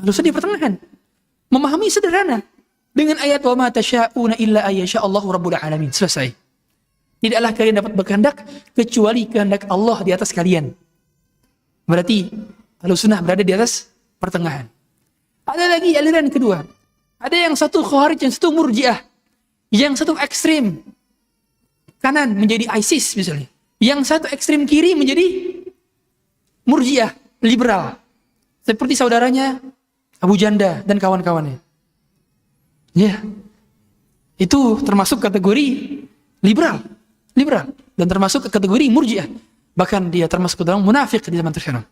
Lalu di pertengahan, memahami sederhana dengan ayat wa ma tasyauna illa ayyasha Allahu rabbul alamin. Selesai. Tidaklah kalian dapat berkehendak kecuali kehendak Allah di atas kalian. Berarti Ahlussunnah berada di atas pertengahan. Ada lagi aliran kedua. Ada yang satu Khawarij, yang satu Murji'ah. Yang satu ekstrim kanan menjadi ISIS misalnya. Yang satu ekstrim kiri menjadi Murji'ah, liberal. Seperti saudaranya Abu Janda dan kawan-kawannya. Ya. Itu termasuk kategori liberal. Dan termasuk kategori Murji'ah. Bahkan dia termasuk dalam munafik di zaman sekarang.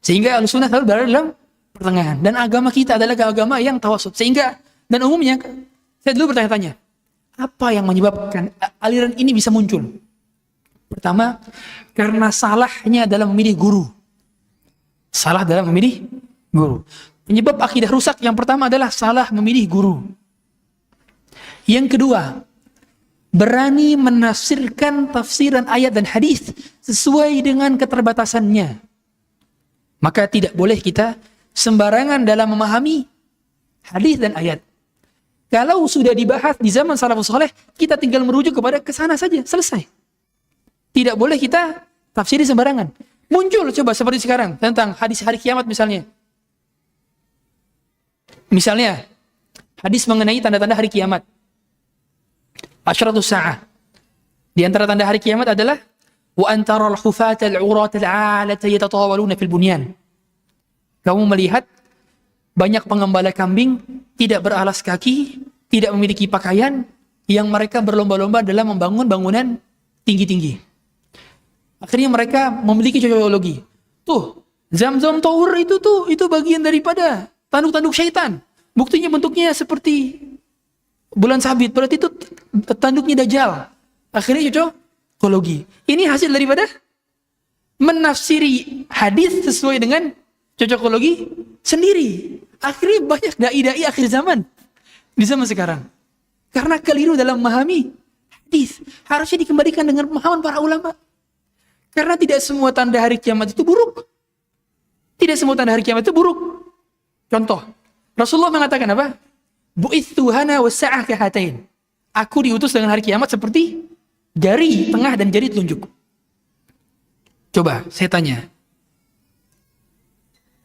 Sehingga Ahlussunnah selalu berada dalam pertengahan. Dan agama kita adalah agama yang tawasud. Sehingga, dan umumnya, saya dulu bertanya-tanya, apa yang menyebabkan aliran ini bisa muncul? Pertama, karena salahnya dalam memilih guru. Salah dalam memilih guru. Penyebab akidah rusak yang pertama adalah salah memilih guru. Yang kedua, berani menafsirkan tafsiran ayat dan hadis sesuai dengan keterbatasannya. Maka tidak boleh kita sembarangan dalam memahami hadis dan ayat. Kalau sudah dibahas di zaman salafus saleh, kita tinggal merujuk kepada kesana saja, selesai. Tidak boleh kita tafsiri sembarangan. Muncul coba seperti sekarang tentang hadis hari kiamat misalnya. Misalnya hadis mengenai tanda-tanda hari kiamat. Asyratus sa'ah. Di antara tanda hari kiamat adalah wa antaral hufata al-'urata al-'alata yatatawaluna fil bunyan. Kamu melihat banyak pengembala kambing tidak beralas kaki, tidak memiliki pakaian, yang mereka berlomba-lomba dalam membangun bangunan tinggi-tinggi. Akhirnya mereka memiliki cocokologi. Tuh, Zamzam Tower itu bagian daripada tanduk-tanduk syaitan. Buktinya bentuknya seperti bulan sabit, berarti itu tanduknya Dajjal. Akhirnya cocokologi. Ini hasil daripada menafsiri hadis sesuai dengan cocokologi sendiri. Akhirnya banyak dai-dai akhir zaman di zaman sekarang. Karena keliru dalam memahami hadis. Harusnya dikembalikan dengan pemahaman para ulama. Karena tidak semua tanda hari kiamat itu buruk. Tidak semua tanda hari kiamat itu buruk. Contoh, Rasulullah mengatakan apa? Bu'ithu hana wasa'ah kahatain. Aku diutus dengan hari kiamat seperti jari tengah dan jari telunjuk. Coba saya tanya.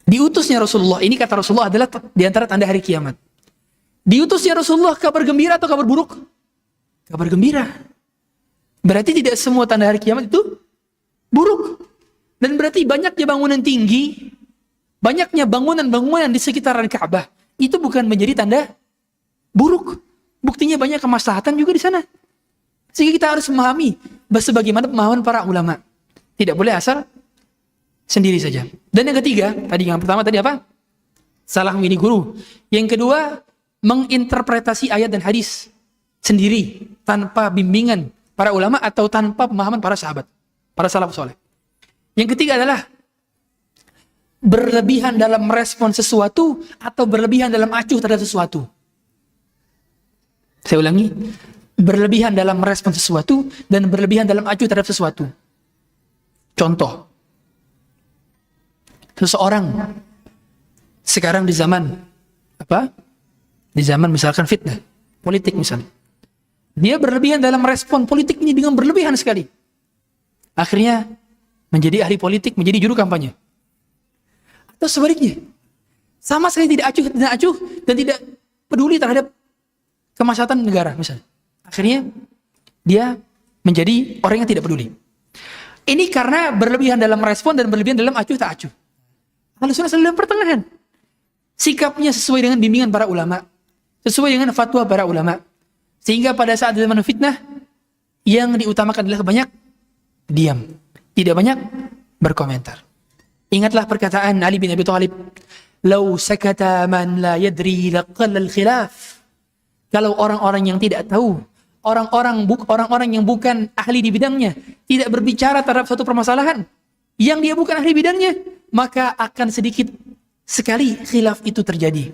Diutusnya Rasulullah, ini kata Rasulullah adalah di antara tanda hari kiamat. Diutusnya Rasulullah kabar gembira atau kabar buruk? Kabar gembira. Berarti tidak semua tanda hari kiamat itu buruk. Dan berarti banyaknya bangunan tinggi, banyaknya bangunan-bangunan di sekitaran Ka'bah, itu bukan menjadi tanda buruk. Buktinya banyak kemaslahatan juga di sana. Sehingga kita harus memahami sebagaimana pemahaman para ulama. Tidak boleh asal sendiri saja. Dan yang ketiga, yang pertama tadi apa? Salah memilih guru. Yang kedua, menginterpretasi ayat dan hadis sendiri tanpa bimbingan para ulama atau tanpa pemahaman para sahabat, para salafus saleh. Yang ketiga adalah berlebihan dalam merespon sesuatu atau berlebihan dalam acuh terhadap sesuatu. Saya ulangi, berlebihan dalam merespon sesuatu dan berlebihan dalam acuh terhadap sesuatu. Contoh, seseorang sekarang di zaman apa? Di zaman misalkan fitnah politik misalnya. Dia berlebihan dalam respon politik ini dengan berlebihan sekali. Akhirnya menjadi ahli politik, menjadi juru kampanye. Atau sebaliknya, sama sekali tidak acuh dan tidak peduli terhadap kemaslahatan negara misalnya. Akhirnya dia menjadi orang yang tidak peduli. Ini karena berlebihan dalam respon dan berlebihan dalam acuh tak acuh. Ahlussunnah selalu dalam pertengahan. Sikapnya sesuai dengan bimbingan para ulama, sesuai dengan fatwa para ulama. Sehingga pada saat zaman fitnah, yang diutamakan adalah banyak diam, tidak banyak berkomentar. Ingatlah perkataan Ali bin Abi Thalib, "Lau sakata man la yadri laqalla al-khilaf." Kalau orang-orang yang tidak tahu, orang-orang yang bukan ahli di bidangnya, tidak berbicara terhadap suatu permasalahan yang dia bukan ahli bidangnya, maka akan sedikit sekali khilaf itu terjadi.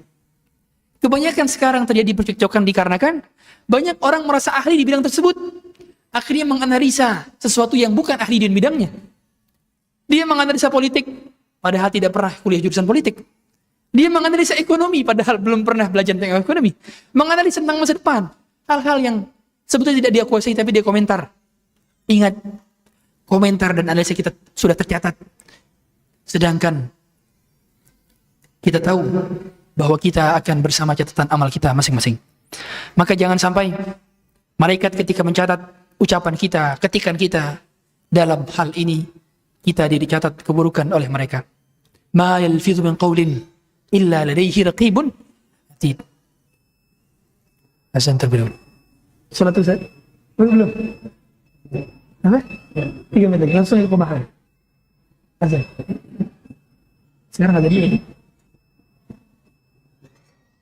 Kebanyakan sekarang terjadi percekcokan dikarenakan banyak orang merasa ahli di bidang tersebut, akhirnya menganalisa sesuatu yang bukan ahli di bidangnya. Dia menganalisa politik, padahal tidak pernah kuliah jurusan politik. Dia menganalisa ekonomi, padahal belum pernah belajar tentang ekonomi. Menganalisa tentang masa depan, hal-hal yang sebetulnya tidak dia kuasai, tapi dia komentar. Ingat, komentar dan analisa kita sudah tercatat. Sedangkan kita tahu bahwa kita akan bersama catatan amal kita masing-masing. Maka jangan sampai malaikat ketika mencatat ucapan kita, ketikan kita dalam hal ini, kita dicatat keburukan oleh mereka. Ma yalfidhu min qawlin illa ladaihi raqibun atid. Azan terlebih dahulu. Salat Ustaz? Belum. Apa? 3 menit lagi, langsung ke pemahaman. Azan. Sekarang ada dia.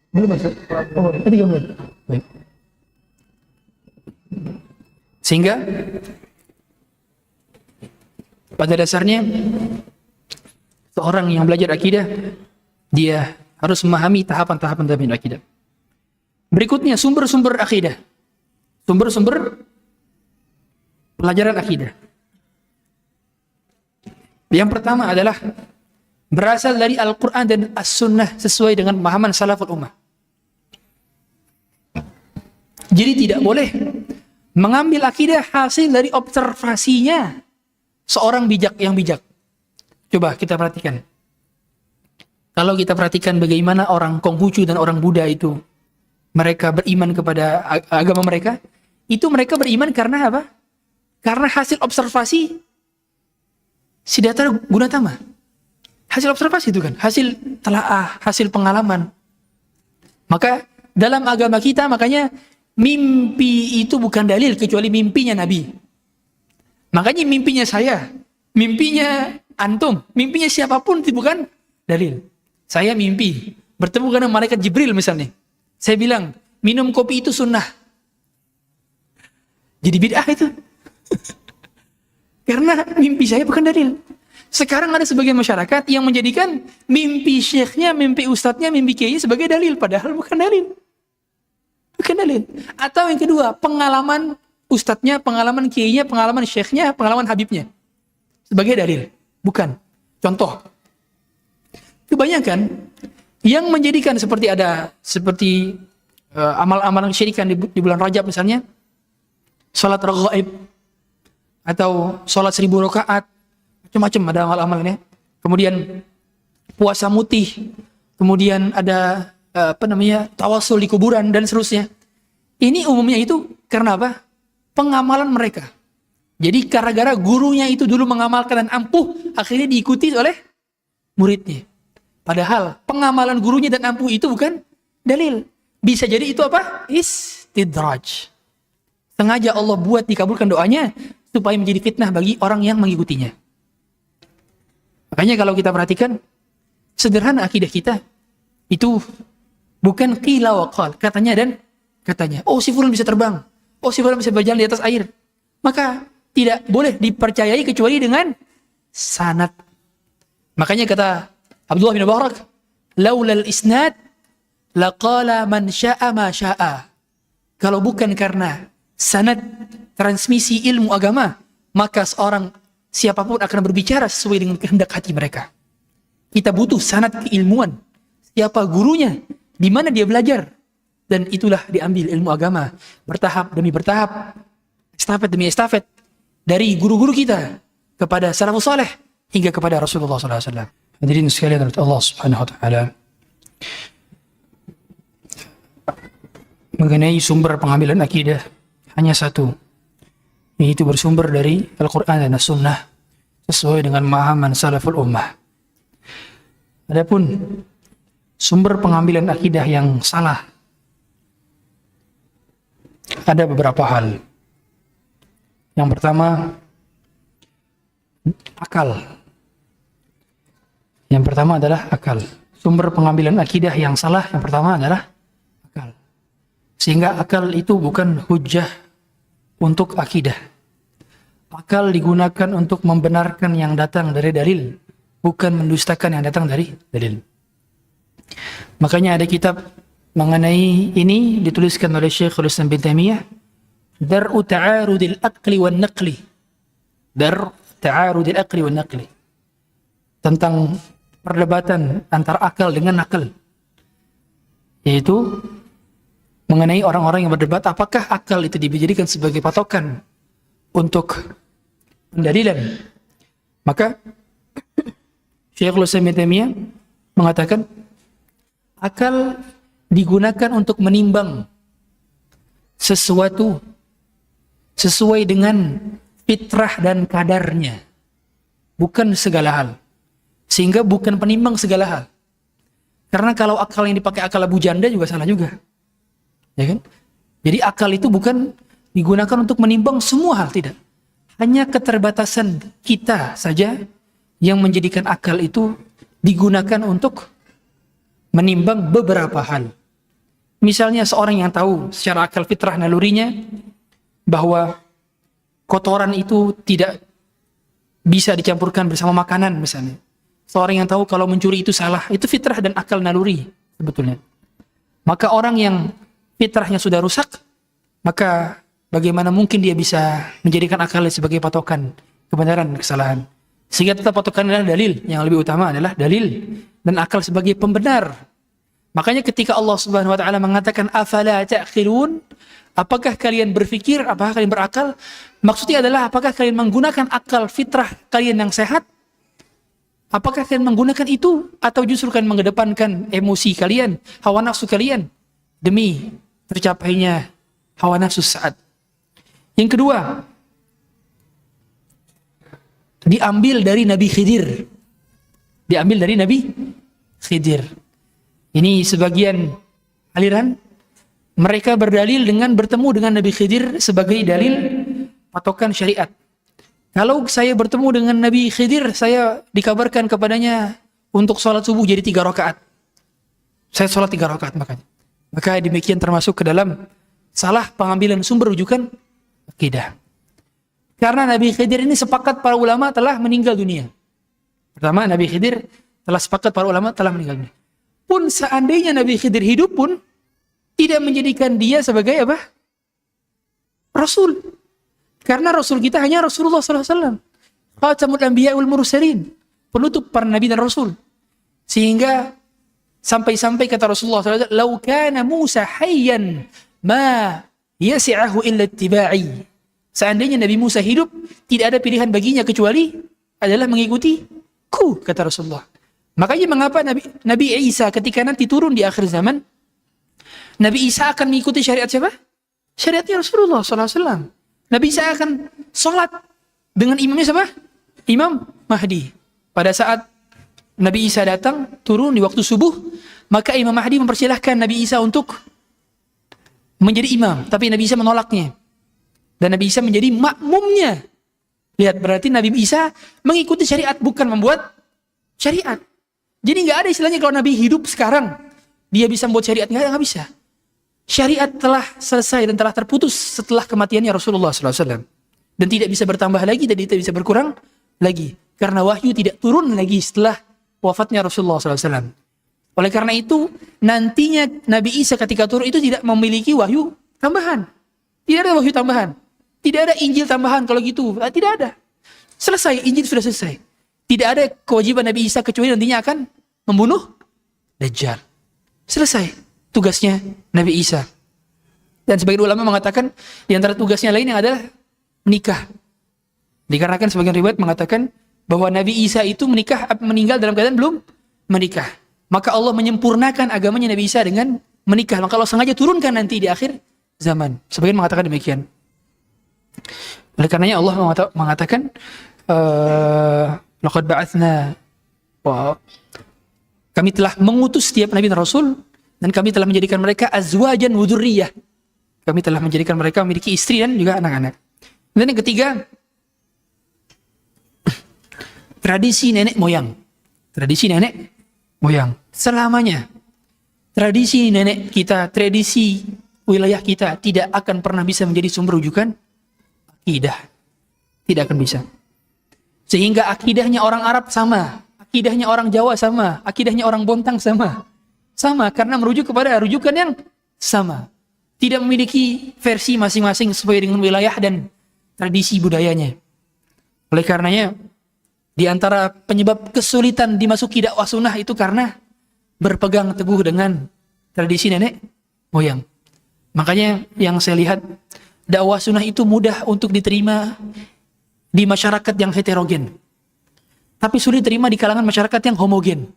Belum masuk. Oh, 3 menit. Baik. Sehingga pada dasarnya seorang yang belajar akidah, dia harus memahami tahapan-tahapan dalam akidah. Berikutnya sumber-sumber akidah. Sumber-sumber pelajaran akidah. Yang pertama adalah berasal dari Al-Quran dan As-Sunnah sesuai dengan pemahaman salaful ummah. Jadi tidak boleh mengambil akidah hasil dari observasinya seorang yang bijak. Coba kita perhatikan. Kalau kita perhatikan bagaimana orang Konghucu dan orang Buddha itu, mereka beriman kepada agama mereka, itu mereka beriman karena apa? Karena hasil observasi Siddhartha Gautama. Hasil observasi itu kan, hasil telaah, hasil pengalaman. Maka dalam agama kita, makanya mimpi itu bukan dalil kecuali mimpinya Nabi. Makanya mimpinya saya, mimpinya antum, mimpinya siapapun itu bukan dalil. Saya mimpi bertemu dengan malaikat Jibril misalnya. Saya bilang, minum kopi itu sunnah. Jadi bid'ah itu. Karena mimpi saya bukan dalil. Sekarang ada sebagian masyarakat yang menjadikan mimpi syekhnya, mimpi ustadznya, mimpi kiainya sebagai dalil. Padahal bukan dalil. Bukan dalil. Atau yang kedua, pengalaman ustadznya, pengalaman kiainya, pengalaman syekhnya, pengalaman habibnya. Sebagai dalil. Bukan. Contoh. Kebanyakan yang menjadikan seperti amal-amal kesyirikan di bulan Rajab misalnya, salat raghaib atau salat 1000 rakaat, macam-macam ada amal-amalnya. Kemudian puasa mutih, kemudian ada tawasul di kuburan dan seterusnya. Ini umumnya itu karena apa? Pengamalan mereka. Jadi gara-gara gurunya itu dulu mengamalkan dan ampuh, akhirnya diikuti oleh muridnya. Padahal pengamalan gurunya dan ampuh itu bukan dalil. Bisa jadi itu apa? Istidraj. Sengaja Allah buat dikabulkan doanya supaya menjadi fitnah bagi orang yang mengikutinya. Makanya kalau kita perhatikan, sederhana akidah kita, itu bukan qila wa qal, katanya dan katanya. Oh, si fulan bisa terbang. Oh, si fulan bisa berjalan di atas air. Maka tidak boleh dipercayai kecuali dengan sanad. Makanya kata Abdullah bin Mubarak, laulal isnad laqala man sya'a ma sya'a. Kalau bukan karena sanad transmisi ilmu agama, maka seorang siapapun akan berbicara sesuai dengan kehendak hati mereka. Kita butuh sanad keilmuan. Siapa gurunya? Di mana dia belajar? Dan itulah diambil ilmu agama bertahap demi bertahap, estafet demi estafet, dari guru-guru kita kepada salafus saleh hingga kepada Rasulullah SAW. Hadirin sekalian Allah Subhanahu Wa Taala, mengenai sumber pengambilan akidah hanya satu, yaitu bersumber dari Al-Quran dan As-Sunnah sesuai dengan pemahaman salaful ummah. Adapun sumber pengambilan akidah yang salah, ada beberapa hal. Yang pertama, akal. Yang pertama adalah akal. Sumber pengambilan akidah yang salah yang pertama adalah akal. Sehingga akal itu bukan hujjah untuk akidah. Akal digunakan untuk membenarkan yang datang dari dalil, bukan mendustakan yang datang dari dalil. Makanya ada kitab mengenai ini dituliskan oleh Syekhul Islam bin Taimiyah, Dar'u Ta'arudil Aqli wan Naqli. Dar'u Ta'arudil Aqli wan Naqli. Tentang perdebatan antara akal dengan nakal. Yaitu mengenai orang-orang yang berdebat apakah akal itu dijadikan sebagai patokan untuk pendalilan. Maka Syekhul Islam bin Taimiyah mengatakan akal digunakan untuk menimbang sesuatu sesuai dengan fitrah dan kadarnya, bukan segala hal. Sehingga bukan penimbang segala hal. Karena kalau akal yang dipakai akal Abu Janda juga salah juga. Ya kan? Jadi akal itu bukan digunakan untuk menimbang semua hal, tidak. Hanya keterbatasan kita saja yang menjadikan akal itu digunakan untuk menimbang beberapa hal. Misalnya seorang yang tahu secara akal fitrah nalurinya bahwa kotoran itu tidak bisa dicampurkan bersama makanan misalnya. Seorang yang tahu kalau mencuri itu salah, itu fitrah dan akal naluri sebetulnya. Maka orang yang fitrahnya sudah rusak, maka bagaimana mungkin dia bisa menjadikan akalnya sebagai patokan kebenaran dan kesalahan. Sehingga tetap patokan adalah dalil. Yang lebih utama adalah dalil dan akal sebagai pembenar. Makanya ketika Allah Subhanahu wa taala mengatakan afala ta'qilun, apakah kalian berfikir, apakah kalian berakal? Maksudnya adalah apakah kalian menggunakan akal fitrah kalian yang sehat? Apakah kalian menggunakan itu atau justru kalian mengedepankan emosi kalian, hawa nafsu kalian demi tercapainya hawa nafsu saat? Yang kedua, diambil dari Nabi Khidir. Diambil dari Nabi Khidir. Ini sebagian aliran mereka berdalil dengan bertemu dengan Nabi Khidir sebagai dalil patokan syariat. Kalau saya bertemu dengan Nabi Khidir, saya dikabarkan kepadanya untuk sholat subuh jadi 3 rakaat. Saya sholat 3 rakaat makanya. Maka demikian termasuk ke dalam salah pengambilan sumber rujukan akidah. Karena Nabi Khidir ini sepakat para ulama telah meninggal dunia. Pertama, Nabi Khidir telah sepakat para ulama telah meninggal dunia. Pun seandainya Nabi Khidir hidup pun tidak menjadikan dia sebagai apa? Rasul. Karena Rasul kita hanya Rasulullah SAW. Khatamul Anbiya wal Mursalin. Penutup para Nabi dan Rasul. Sehingga sampai-sampai kata Rasulullah SAW, "Lau kana Musa hayyan ma yasi'ahu illa ittiba'i." Seandainya Nabi Musa hidup, tidak ada pilihan baginya kecuali adalah mengikuti ku, kata Rasulullah. Makanya mengapa Nabi Isa ketika nanti turun di akhir zaman, Nabi Isa akan mengikuti syariat siapa? Syariatnya Rasulullah SAW. Nabi Isa akan sholat dengan imamnya siapa? Imam Mahdi. Pada saat Nabi Isa datang, turun di waktu subuh, maka Imam Mahdi mempersilahkan Nabi Isa untuk menjadi imam, tapi Nabi Isa menolaknya. Dan Nabi Isa menjadi makmumnya. Lihat, berarti Nabi Isa mengikuti syariat, bukan membuat syariat. Jadi nggak ada istilahnya kalau Nabi hidup sekarang, dia bisa membuat syariat. Nggak bisa. Syariat telah selesai dan telah terputus setelah kematiannya Rasulullah SAW. Dan tidak bisa bertambah lagi, dan tidak bisa berkurang lagi. Karena wahyu tidak turun lagi setelah wafatnya Rasulullah SAW. Oleh karena itu, nantinya Nabi Isa ketika turun itu tidak memiliki wahyu tambahan. Tidak ada wahyu tambahan. Tidak ada Injil tambahan kalau gitu. Tidak ada. Selesai, Injil sudah selesai. Tidak ada kewajiban Nabi Isa kecuali nantinya akan membunuh Dajjal. Selesai tugasnya Nabi Isa. Dan sebagian ulama mengatakan di antara tugasnya lain yang adalah menikah. Dikarenakan sebagian riwayat mengatakan bahwa Nabi Isa itu meninggal dalam keadaan belum menikah. Maka Allah menyempurnakan agamanya Nabi Isa dengan menikah. Maka Allah sengaja turunkan nanti di akhir zaman. Sebagian mengatakan demikian. Oleh karenanya Allah mengatakan laqad ba'atsna, kami telah mengutus setiap nabi dan rasul, dan kami telah menjadikan mereka azwajan wa dzurriyyah. Kami telah menjadikan mereka memiliki istri dan juga anak-anak. Dan yang ketiga, tradisi nenek moyang. Tradisi nenek moyang. Selamanya tradisi nenek kita, tradisi wilayah kita tidak akan pernah bisa menjadi sumber rujukan akidah. Tidak akan bisa. Sehingga akidahnya orang Arab sama, akidahnya orang Jawa sama, akidahnya orang Bontang sama. Sama karena merujuk kepada rujukan yang sama. Tidak memiliki versi masing-masing sesuai dengan wilayah dan tradisi budayanya. Oleh karenanya, di antara penyebab kesulitan dimasuki dakwah sunnah itu karena berpegang teguh dengan tradisi nenek moyang. Makanya yang saya lihat, dakwah sunnah itu mudah untuk diterima di masyarakat yang heterogen, tapi sulit diterima di kalangan masyarakat yang homogen.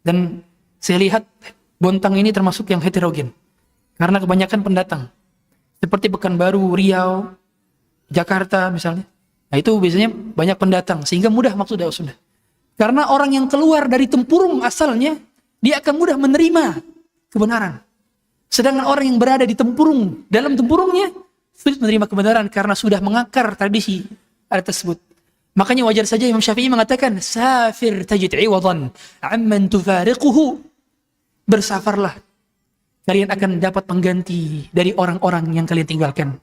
Dan saya lihat Bontang ini termasuk yang heterogen karena kebanyakan pendatang seperti Pekanbaru, Riau, Jakarta misalnya. Nah itu biasanya banyak pendatang sehingga mudah maksud dakwah sunnah. Karena orang yang keluar dari tempurung asalnya, dia akan mudah menerima kebenaran. Sedangkan orang yang berada di tempurung, dalam tempurungnya sulit menerima kebenaran karena sudah mengakar tradisi ada tersebut. Makanya wajar saja Imam Syafi'i mengatakan, safir tajid iwadan amman tufariquhu. Bersafarlah, kalian akan dapat pengganti dari orang-orang yang kalian tinggalkan.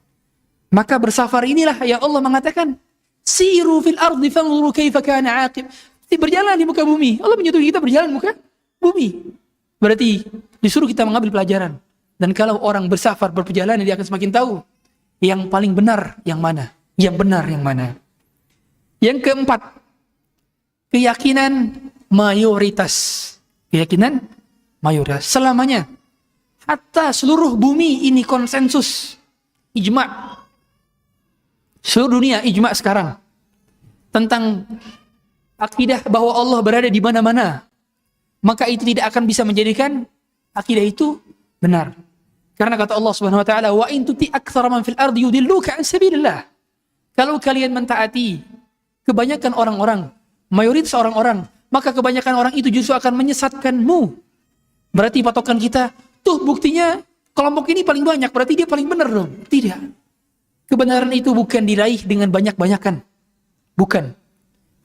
Maka bersafar inilah ya Allah mengatakan, siru fil ardi fanzuru kaifa kana aqib. Berjalan di muka bumi. Allah menyuruh kita berjalan di muka bumi. Berarti disuruh kita mengambil pelajaran. Dan kalau orang bersafar berperjalanan, dia akan semakin tahu yang paling benar yang mana. Yang benar yang mana. Yang keempat, keyakinan mayoritas. Keyakinan mayoritas. Selamanya. Hatta seluruh bumi ini konsensus. Ijma'. Seluruh dunia ijma' sekarang. Tentang akidah bahwa Allah berada di mana-mana. Maka itu tidak akan bisa menjadikan akidah itu benar. Karena kata Allah Subhanahu wa taala, "Wa in tuti aktsara man fil ardi yudilluka an sabilillah." Kalau kalian mentaati kebanyakan orang-orang, mayoritas orang-orang, maka kebanyakan orang itu justru akan menyesatkanmu. Berarti patokan kita, tuh buktinya kelompok ini paling banyak, berarti dia paling benar dong. Tidak. Kebenaran itu bukan diraih dengan banyak-banyakan. Bukan.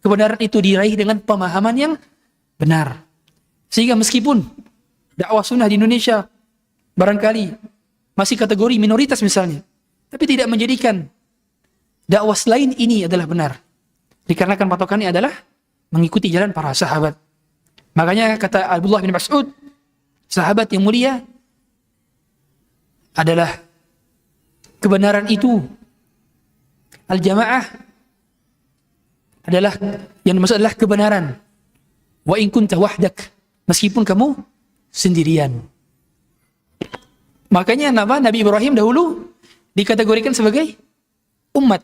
Kebenaran itu diraih dengan pemahaman yang benar. Sehingga meskipun dakwah sunnah di Indonesia barangkali masih kategori minoritas misalnya, tapi tidak menjadikan dakwah selain ini adalah benar. Dikarenakan patokannya adalah mengikuti jalan para sahabat. Makanya kata Abdullah bin Mas'ud, sahabat yang mulia, adalah kebenaran itu, al-jamaah adalah yang dimaksud adalah kebenaran. Wa in kunta wahdak, meskipun kamu sendirian. Makanya Nabi Ibrahim dahulu dikategorikan sebagai umat.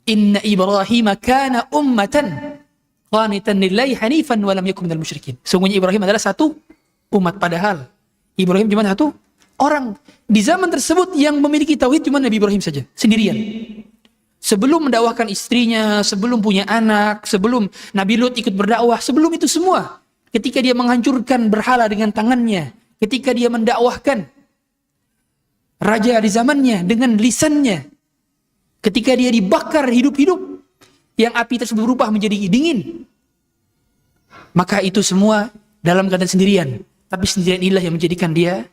Inna Ibrahim kana ummatan qanitan lillahi hanifan wa lam yakun minal musyrikin. Sungguhnya Ibrahim adalah satu umat, padahal Ibrahim cuma satu orang. Di zaman tersebut yang memiliki tauhid cuma Nabi Ibrahim saja, sendirian. Sebelum mendakwahkan istrinya, sebelum punya anak, sebelum Nabi Lut ikut berdakwah, sebelum itu semua, ketika dia menghancurkan berhala dengan tangannya, ketika dia mendakwahkan raja di zamannya dengan lisannya. Ketika dia dibakar hidup-hidup, yang api tersebut berubah menjadi dingin. Maka itu semua dalam keadaan sendirian. Tapi sendirian inilah yang menjadikan dia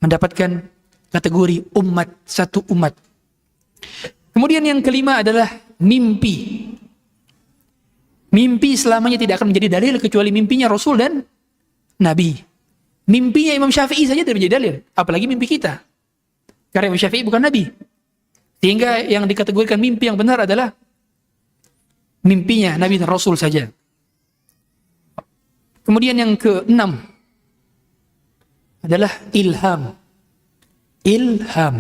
mendapatkan kategori umat, satu umat. Kemudian yang kelima adalah mimpi. Mimpi selamanya tidak akan menjadi dalil kecuali mimpinya Rasul dan Nabi. Mimpinya Imam Syafi'i saja tidak menjadi dalil, apalagi mimpi kita. Karena Imam Syafi'i bukan Nabi. Sehingga yang dikategorikan mimpi yang benar adalah mimpinya Nabi dan Rasul saja. Kemudian yang keenam adalah ilham. Ilham.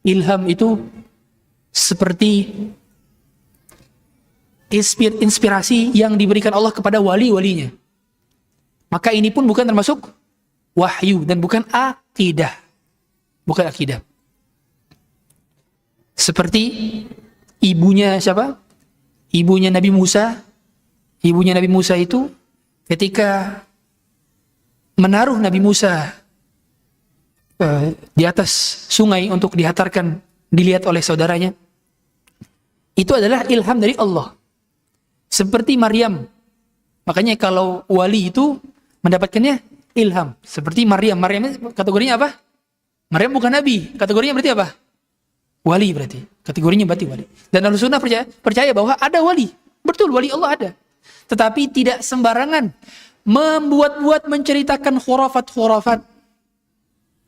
Ilham itu seperti inspirasi yang diberikan Allah kepada wali-walinya. Maka ini pun bukan termasuk wahyu dan bukan akidah. Bukan akidah. Seperti ibunya siapa? Ibunya Nabi Musa. Ibunya Nabi Musa itu ketika menaruh Nabi Musa di atas sungai untuk dihantarkan, dilihat oleh saudaranya, itu adalah ilham dari Allah. Seperti Maryam. Makanya kalau wali itu mendapatkannya ilham. Seperti Maryam. Maryam kategorinya apa? Maryam bukan nabi. Kategorinya berarti apa? Wali berarti. Kategorinya berarti wali. Dan Ahlussunnah percaya bahwa ada wali. Betul, wali Allah ada. Tetapi tidak sembarangan membuat-buat, menceritakan khurafat-khurafat.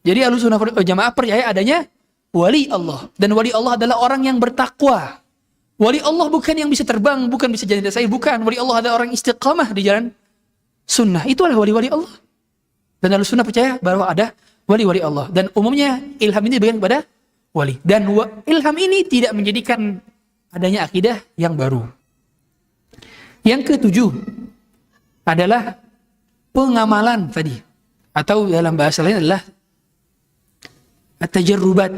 Jadi Ahlussunnah Jamaah percaya adanya wali Allah. Dan wali Allah adalah orang yang bertakwa. Wali Allah bukan yang bisa terbang, bukan bisa jadi sair, bukan. Wali Allah adalah orang istiqamah di jalan sunnah. Itulah wali-wali Allah. Dan Ahlussunnah percaya bahwa ada wali-wali Allah. Dan umumnya ilham ini diberikan kepada wali. Dan ilham ini tidak menjadikan adanya akidah yang baru. Yang ketujuh adalah pengamalan tadi. Atau dalam bahasa lain adalah tajarrubat.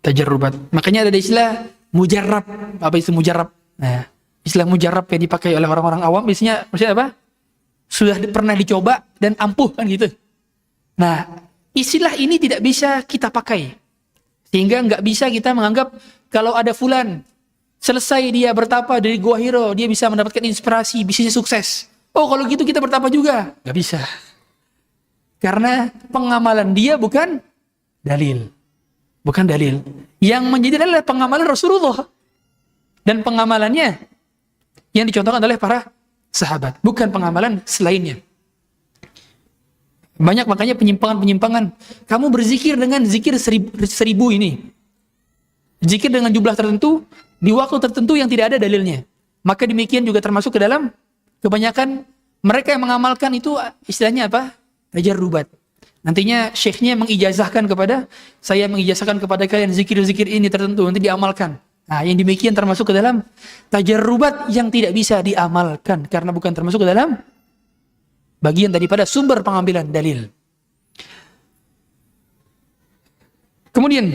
Tajarrubat. Makanya ada istilah mujarrab. Apa itu mujarrab? Nah, istilah mujarrab yang dipakai oleh orang-orang awam biasanya maksudnya apa? Sudah pernah dicoba dan ampuh kan gitu. Nah, istilah ini tidak bisa kita pakai. Sehingga nggak bisa kita menganggap kalau ada fulan selesai dia bertapa dari Gua Hiro, dia bisa mendapatkan inspirasi, bisnisnya sukses. Oh, kalau gitu kita bertapa juga. Nggak bisa. Karena pengamalan dia bukan dalil. Bukan dalil. Yang menjadi dalil adalah pengamalan Rasulullah. Dan pengamalannya yang dicontohkan oleh para sahabat. Bukan pengamalan selainnya. Banyak makanya penyimpangan-penyimpangan. Kamu berzikir dengan zikir seribu ini. Zikir dengan jumlah tertentu, di waktu tertentu yang tidak ada dalilnya. Maka demikian juga termasuk ke dalam kebanyakan mereka yang mengamalkan itu istilahnya apa? Tajarrubat. Nantinya syekhnya mengijazahkan kepada saya, mengijazahkan kepada kalian zikir-zikir ini tertentu nanti diamalkan. Nah, yang demikian termasuk ke dalam tajarrubat yang tidak bisa diamalkan karena bukan termasuk ke dalam bagian daripada sumber pengambilan dalil. Kemudian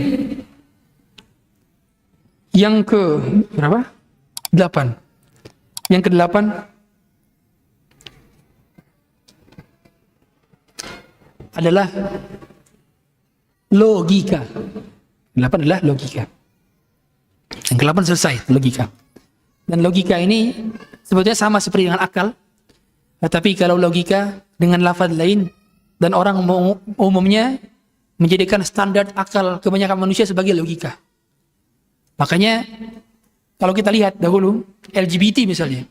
yang ke berapa? 8. Yang ke-8 adalah logika. 8 adalah logika. Yang ke-8 selesai, logika. Dan logika ini sebetulnya sama seperti dengan akal. Tetapi kalau logika dengan lafaz lain dan orang umumnya menjadikan standar akal kebanyakan manusia sebagai logika. Makanya kalau kita lihat dahulu LGBT misalnya,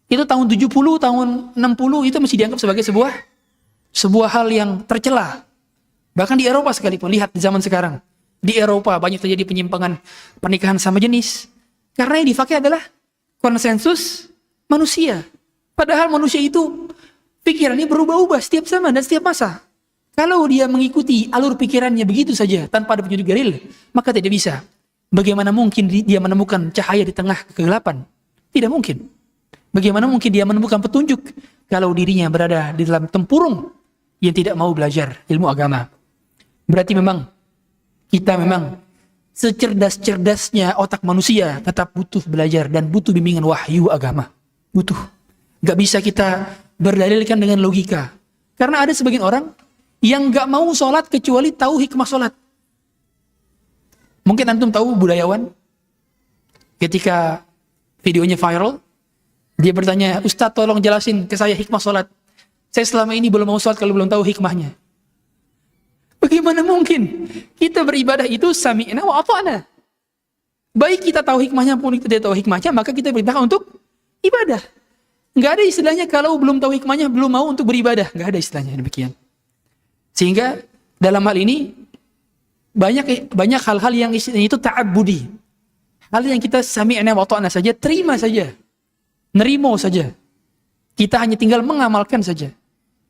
itu tahun 70, tahun 60 itu masih dianggap sebagai sebuah hal yang tercela. Bahkan di Eropa sekalipun, lihat di zaman sekarang. Di Eropa banyak terjadi penyimpangan pernikahan sama jenis. Karena yang dipakai adalah konsensus manusia. Padahal manusia itu pikirannya berubah-ubah setiap zaman dan setiap masa. Kalau dia mengikuti alur pikirannya begitu saja tanpa ada petunjuk dalil, maka tidak bisa. Bagaimana mungkin dia menemukan cahaya di tengah kegelapan? Tidak mungkin. Bagaimana mungkin dia menemukan petunjuk kalau dirinya berada di dalam tempurung yang tidak mau belajar ilmu agama? Berarti memang kita memang secerdas-cerdasnya otak manusia tetap butuh belajar dan butuh bimbingan wahyu agama. Butuh. Gak bisa kita berdalilkan dengan logika. Karena ada sebagian orang yang nggak mau sholat kecuali tahu hikmah sholat. Mungkin antum tahu budayawan ketika videonya viral, dia bertanya, Ustadz tolong jelasin ke saya hikmah sholat. Saya selama ini belum mau sholat kalau belum tahu hikmahnya. Bagaimana mungkin kita beribadah itu sami'na wa ata'na? Baik kita tahu hikmahnya pun kita tidak tahu hikmahnya, maka kita perintah untuk ibadah. Nggak ada istilahnya kalau belum tahu hikmahnya belum mau untuk beribadah. Nggak ada istilahnya demikian. Sehingga dalam hal ini banyak hal-hal yang itu ta'abbudi. Hal yang kita sami'na wa ta'na saja, terima saja. Nerimo saja. Kita hanya tinggal mengamalkan saja.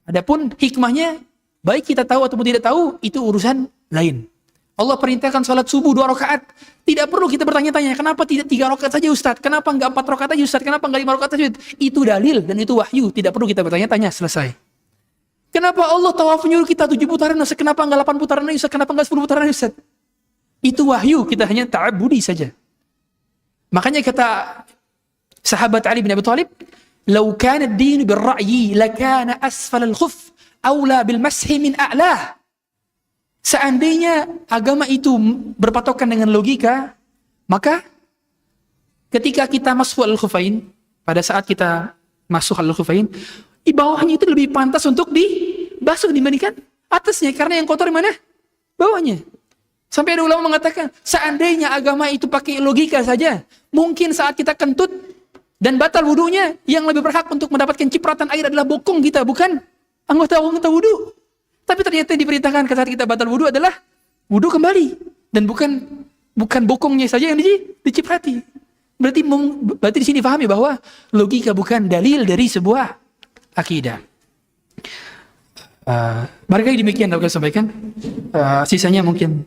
Adapun hikmahnya, baik kita tahu ataupun tidak tahu, itu urusan lain. Allah perintahkan salat subuh 2 rakaat. Tidak perlu kita bertanya-tanya, kenapa tidak 3 rakaat saja Ustaz? Kenapa enggak 4 rakaat saja Ustaz? Kenapa enggak 5 rakaat saja? Itu dalil dan itu wahyu. Tidak perlu kita bertanya-tanya, selesai. Kenapa Allah tawaf menyuruh kita 7 putaran Ustaz? Kenapa enggak 8 putaran Ustaz? Kenapa enggak 10 putaran Ustaz? Itu wahyu, kita hanya ta'abbudi saja. Makanya kata sahabat Ali bin Abi Thalib, "Lau kana ad-din bir-ra'yi lakana asfal al-khuf aula bil mashi min a'lah." Seandainya agama itu berpatokan dengan logika, maka ketika kita masuk al-khufain, pada saat kita masuk al-khufain, di bawahnya itu lebih pantas untuk dibasuh dibandingkan atasnya, karena yang kotor mana? Bawahnya. Sampai ada ulama mengatakan, seandainya agama itu pakai logika saja, mungkin saat kita kentut dan batal wudunya, yang lebih berhak untuk mendapatkan cipratan air adalah bokong kita, bukan anggota wudu. Tapi ternyata diperintahkan saat kita batal wudu adalah wudu kembali, dan bukan bokongnya saja yang diciprati. Berarti di sini pahami bahwa logika bukan dalil dari sebuah akidah. Barangkali demikian dapat saya sampaikan. Sisanya mungkin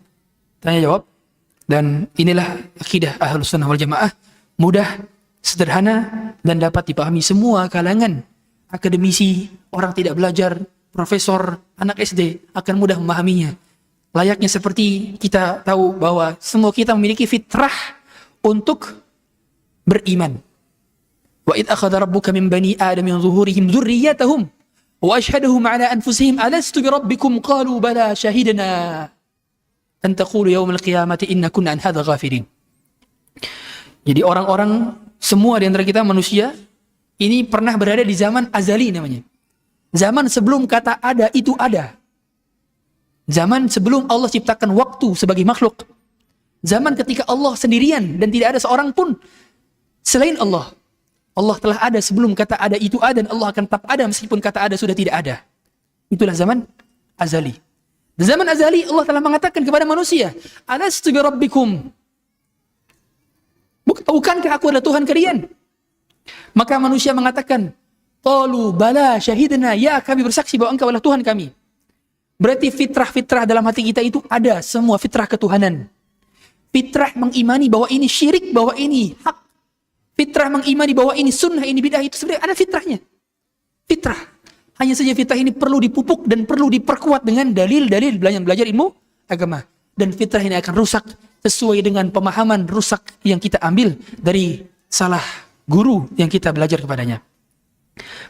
tanya jawab. Dan inilah akidah Ahlus Sunnah wal Jamaah, mudah, sederhana, dan dapat dipahami semua kalangan. Akademisi, orang tidak belajar, profesor, anak SD akan mudah memahaminya. Layaknya seperti kita tahu bahwa semua kita memiliki fitrah untuk beriman. Wa idh akhadha rabbuka min bani Adam min zuhurihim dzurriyyatahum wa ashhadahum ala anfusihim alastu bi rabbikum qalu bala shahidna an taqulu yawmal qiyamati inna kunna an hadza ghafirin. Jadi orang-orang semua di antara kita manusia ini pernah berada di zaman azali namanya. Zaman sebelum kata ada itu ada. Zaman sebelum Allah ciptakan waktu sebagai makhluk. Zaman ketika Allah sendirian dan tidak ada seorang pun selain Allah. Allah telah ada sebelum kata ada itu ada, dan Allah akan tetap ada meskipun kata ada sudah tidak ada. Itulah zaman azali. Di zaman azali Allah telah mengatakan kepada manusia, alastu bi rabbikum, bukankah aku adalah Tuhan kalian? Maka manusia mengatakan, qalu bala syahidna, ya kami bersaksi bahwa engkau adalah Tuhan kami. Berarti fitrah-fitrah dalam hati kita itu ada semua fitrah ketuhanan. Fitrah mengimani bahwa ini syirik, bahwa ini hak. Fitrah mengimani bahwa ini sunnah, ini bid'ah, itu sebenarnya ada fitrahnya. Fitrah. Hanya saja fitrah ini perlu dipupuk dan perlu diperkuat dengan dalil-dalil belajar ilmu agama. Dan fitrah ini akan rusak sesuai dengan pemahaman rusak yang kita ambil dari salah guru yang kita belajar kepadanya.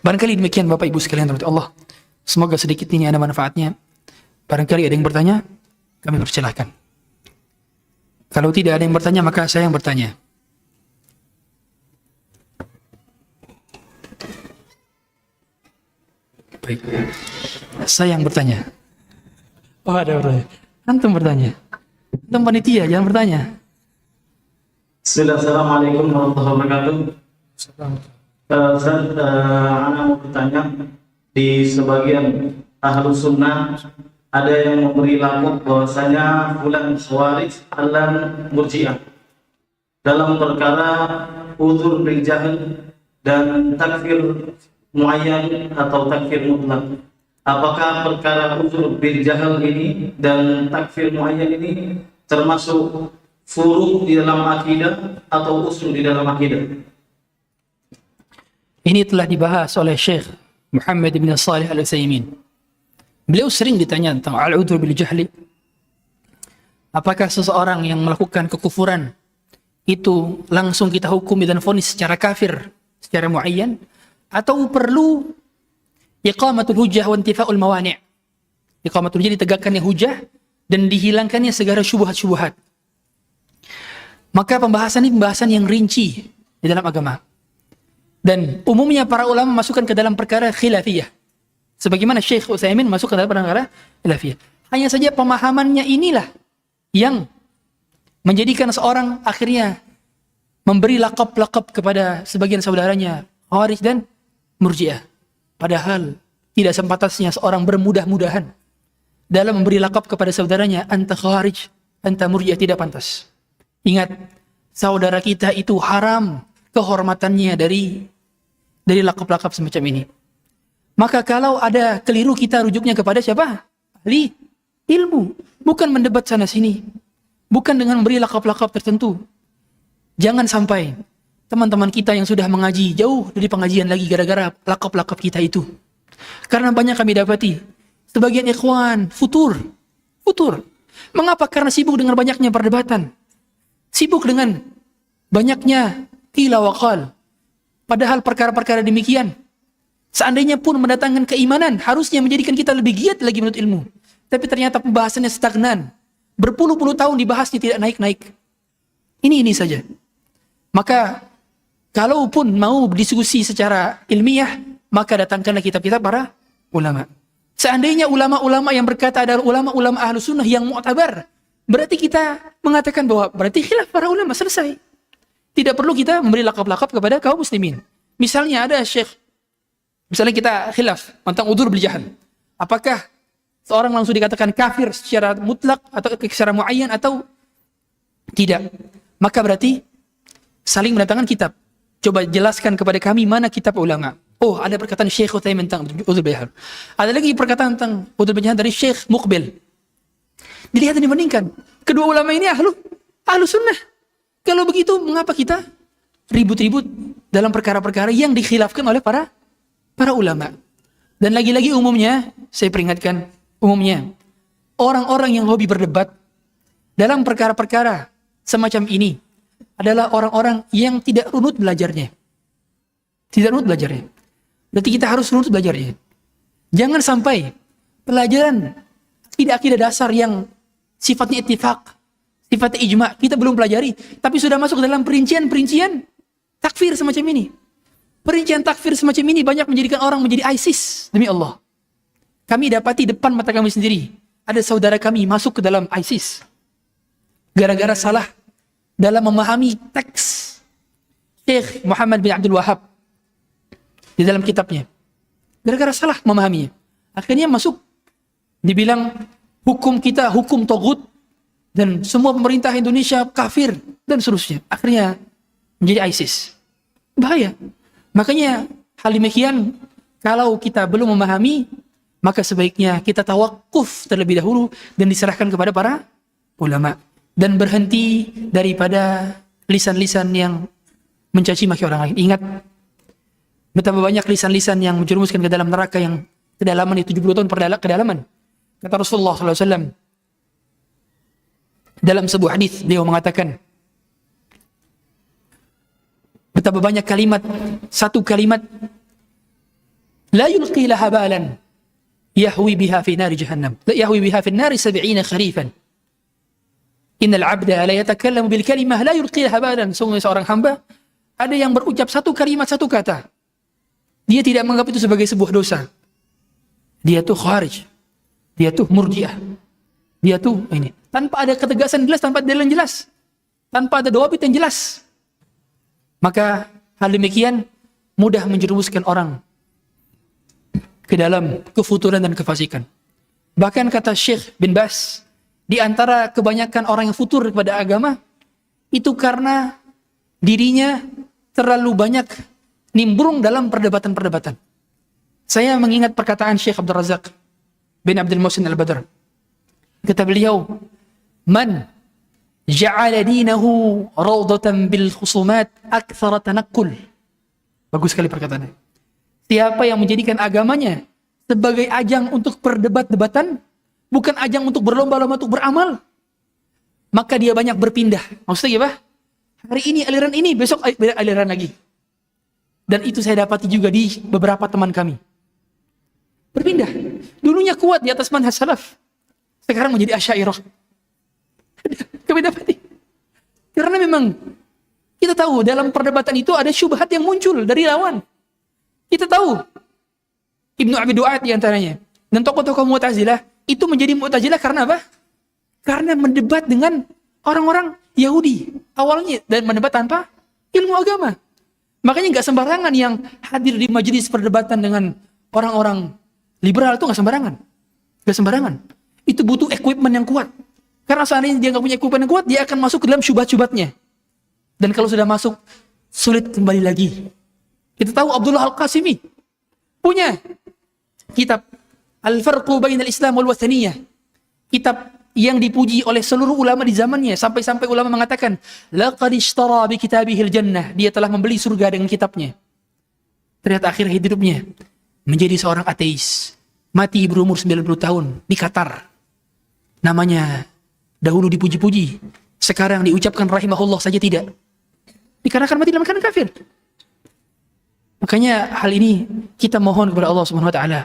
Barangkali demikian Bapak Ibu sekalian rahmati Allah. Semoga sedikit ini ada manfaatnya. Barangkali ada yang bertanya, kami persilahkan. Kalau tidak ada yang bertanya, maka saya yang bertanya. Baik. Saya yang bertanya. Oh, ada bertanya. Antum bertanya. Antum panitia, jangan bertanya. Assalamualaikum warahmatullahi wabarakatuh. Ustaz, Ana mau bertanya, di sebagian Ahlus Sunnah ada yang memberi lakab bahwasanya fulan khawarij, alan murji'ah dalam perkara uzur bil jahl dan takfir muayyan atau takfir mutlak. Apakah perkara uzur bil jahl ini dan takfir muayyan ini termasuk furu' di dalam akidah atau usul di dalam akidah? Ini telah dibahas oleh Syekh Muhammad bin Shalih Al-Utsaimin. Beliau sering ditanya tentang al-udhr bil jahli. Apakah seseorang yang melakukan kekufuran itu langsung kita hukumi dan vonis secara kafir, secara muayyan, atau perlu iqamatul hujjah wa intifa'ul mawani'? Iqamatul hujjah, ditegakkannya hujah dan dihilangkannya segala syubhat-syubhat. Maka pembahasan ini pembahasan yang rinci di dalam agama. Dan umumnya para ulama masukkan ke dalam perkara khilafiyah. Sebagaimana Syekh Utsaimin masuk ke dalam perkara khilafiyah. Hanya saja pemahamannya inilah yang menjadikan seorang akhirnya memberi lakab-lakab kepada sebagian saudaranya Khawarij dan Murji'ah. Padahal tidak sempatasnya seorang bermudah-mudahan dalam memberi lakab kepada saudaranya anta Khawarij, anta Murji'ah, tidak pantas. Ingat, saudara kita itu haram kehormatannya dari lakab-lakab semacam ini. Maka kalau ada keliru, kita rujuknya kepada siapa? Ahli ilmu, bukan mendebat sana sini, bukan dengan memberi lakab-lakab tertentu. Jangan sampai teman-teman kita yang sudah mengaji jauh dari pengajian lagi gara-gara lakab-lakab kita itu. Karena banyak kami dapati sebagian ikhwan futur. Mengapa? Karena sibuk dengan banyaknya perdebatan, sibuk dengan banyaknya qila wa qal. Padahal perkara-perkara demikian seandainya pun mendatangkan keimanan, harusnya menjadikan kita lebih giat lagi menurut ilmu. Tapi ternyata pembahasannya stagnan. Berpuluh-puluh tahun dibahasnya tidak naik-naik. Ini saja. Maka kalaupun mau diskusi secara ilmiah, maka datangkanlah kitab-kitab para ulama. Seandainya ulama-ulama yang berkata adalah ulama-ulama Ahlus Sunnah yang mu'tabar, berarti kita mengatakan bahwa berarti khilaf para ulama, selesai. Tidak perlu kita memberi lakab-lakab kepada kaum muslimin. Misalnya ada syekh, misalnya kita khilaf tentang udzur bil jahl. Apakah seorang langsung dikatakan kafir secara mutlak atau secara muayyan atau tidak? Maka berarti saling mendatangkan kitab. Coba jelaskan kepada kami mana kitab ulama. Oh, ada perkataan Syekh Utsaimin tentang udzur bil jahl. Ada lagi perkataan tentang udzur bil jahl dari Syekh Muqbil. Dilihat dan dibandingkan. Kedua ulama ini ahlu sunnah. Kalau begitu, mengapa kita ribut-ribut dalam perkara-perkara yang dikhilafkan oleh para ulama? Dan lagi-lagi umumnya, saya peringatkan, umumnya orang-orang yang hobi berdebat dalam perkara-perkara semacam ini adalah orang-orang yang tidak runut belajarnya. Tidak runut belajarnya. Berarti kita harus runut belajarnya. Jangan sampai pelajaran akidah dasar yang sifatnya ittifaq, sifatnya ijma, kita belum pelajari, tapi sudah masuk ke dalam perincian takfir semacam ini. Perincian takfir semacam ini banyak menjadikan orang menjadi ISIS, demi Allah. Kami dapati depan mata kami sendiri, ada saudara kami masuk ke dalam ISIS. Gara-gara salah dalam memahami teks Syekh Muhammad bin Abdul Wahab di dalam kitabnya. Gara-gara salah memahaminya. Akhirnya masuk, dibilang hukum kita hukum togut dan semua pemerintah Indonesia kafir dan seterusnya. Akhirnya menjadi ISIS. Bahaya. Makanya hal demikian, kalau kita belum memahami, maka sebaiknya kita tawakuf terlebih dahulu dan diserahkan kepada para ulama dan berhenti daripada lisan-lisan yang mencaci maki orang lain. Ingat betapa banyak lisan-lisan yang menjerumuskan ke dalam neraka yang kedalaman itu 70 tahun kedalaman. Kata Rasulullah SAW dalam sebuah hadis, beliau mengatakan betapa banyak kalimat, satu kalimat la yulqi laha balan yahwi biha fi nari jahannam, la yahwi biha fi nari 70 kharifan. Innal 'abda la yatakallamu bil kalimah la yulqi laha balan. Sungguh seorang hamba ada yang berucap satu kalimat, satu kata, dia tidak menganggap itu sebagai sebuah dosa. Dia tuh Khawarij, dia tuh Murji'ah, dia tuh ini, tanpa ada ketegasan jelas, tanpa dalil yang jelas, tanpa ada dawabit yang jelas. Maka hal demikian mudah menjerumuskan orang ke dalam kefuturan dan kefasikan. Bahkan kata Syekh bin Baz, di antara kebanyakan orang yang futur kepada agama itu karena dirinya terlalu banyak nimbrung dalam perdebatan-perdebatan. Saya mengingat perkataan Syekh Abdul Razak bin Abdul Muhsin Al-Badr. Kata beliau, "Man ja'ala dinahu rawdatan bil khusumat aktsara tanaqqul." Bagus sekali perkataannya. Siapa yang menjadikan agamanya sebagai ajang untuk perdebat-debatan, bukan ajang untuk berlomba-lomba untuk beramal, maka dia banyak berpindah. Maksudnya apa? Hari ini aliran ini, besok aliran lagi. Dan itu saya dapati juga di beberapa teman kami. Berpindah. Dulunya kuat di atas manhaj salaf. Sekarang menjadi Asy'ariyah. Kebeda penting. Karena memang kita tahu dalam perdebatan itu ada syubhat yang muncul dari lawan. Kita tahu Ibnu Abi Duat di antaranya. Dan tokoh-tokoh Mu'tazilah itu menjadi Mu'tazilah karena apa? Karena mendebat dengan orang-orang Yahudi awalnya dan mendebat tanpa ilmu agama. Makanya nggak sembarangan yang hadir di majelis perdebatan dengan orang-orang liberal itu nggak sembarangan. Nggak sembarangan. Itu butuh equipment yang kuat. Karena seandainya dia nggak punya equipment yang kuat, dia akan masuk ke dalam syubhat-syubhatnya. Dan kalau sudah masuk, sulit kembali lagi. Kita tahu Abdullah Al-Qasimi punya kitab Al-Farqu Bainal Islam wal Wathaniyah. Kitab yang dipuji oleh seluruh ulama di zamannya. Sampai-sampai ulama mengatakan, laqad ishtara bi kitabihil jannah. Dia telah membeli surga dengan kitabnya. Ternyata akhir hidupnya menjadi seorang ateis. Mati berumur 90 tahun di Qatar. Namanya dahulu dipuji-puji. Sekarang diucapkan rahimahullah saja tidak. Dikarenakan mati dalam keadaan kafir. Makanya hal ini kita mohon kepada Allah Subhanahu wa taala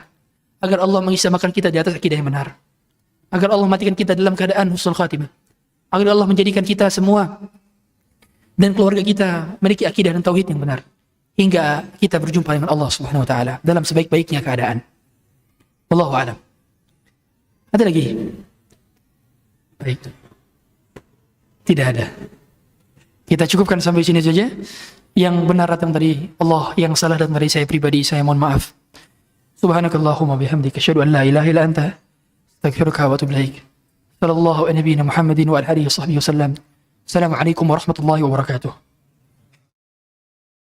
agar Allah mengisahkan kita di atas akidah yang benar. Agar Allah matikan kita dalam keadaan husnul khatimah. Agar Allah menjadikan kita semua dan keluarga kita memiliki akidah dan tauhid yang benar. Hingga kita berjumpa dengan Allah Subhanahu wa taala dalam sebaik-baiknya keadaan. Wallahu a'lam. Ada lagi? Baik. Tidak ada. Kita cukupkan sampai sini saja. Yang benar datang dari Allah, yang salah datang dari saya pribadi, saya mohon maaf. Subhanakallahumma bihamdika asyhadu an la ilaha illa anta astaghfiruka wa atubu ilaik. Sallallahu ala nabiyyina Muhammadin wa ala alihi wa sahbihi wasallam. Assalamualaikum warahmatullahi wabarakatuh.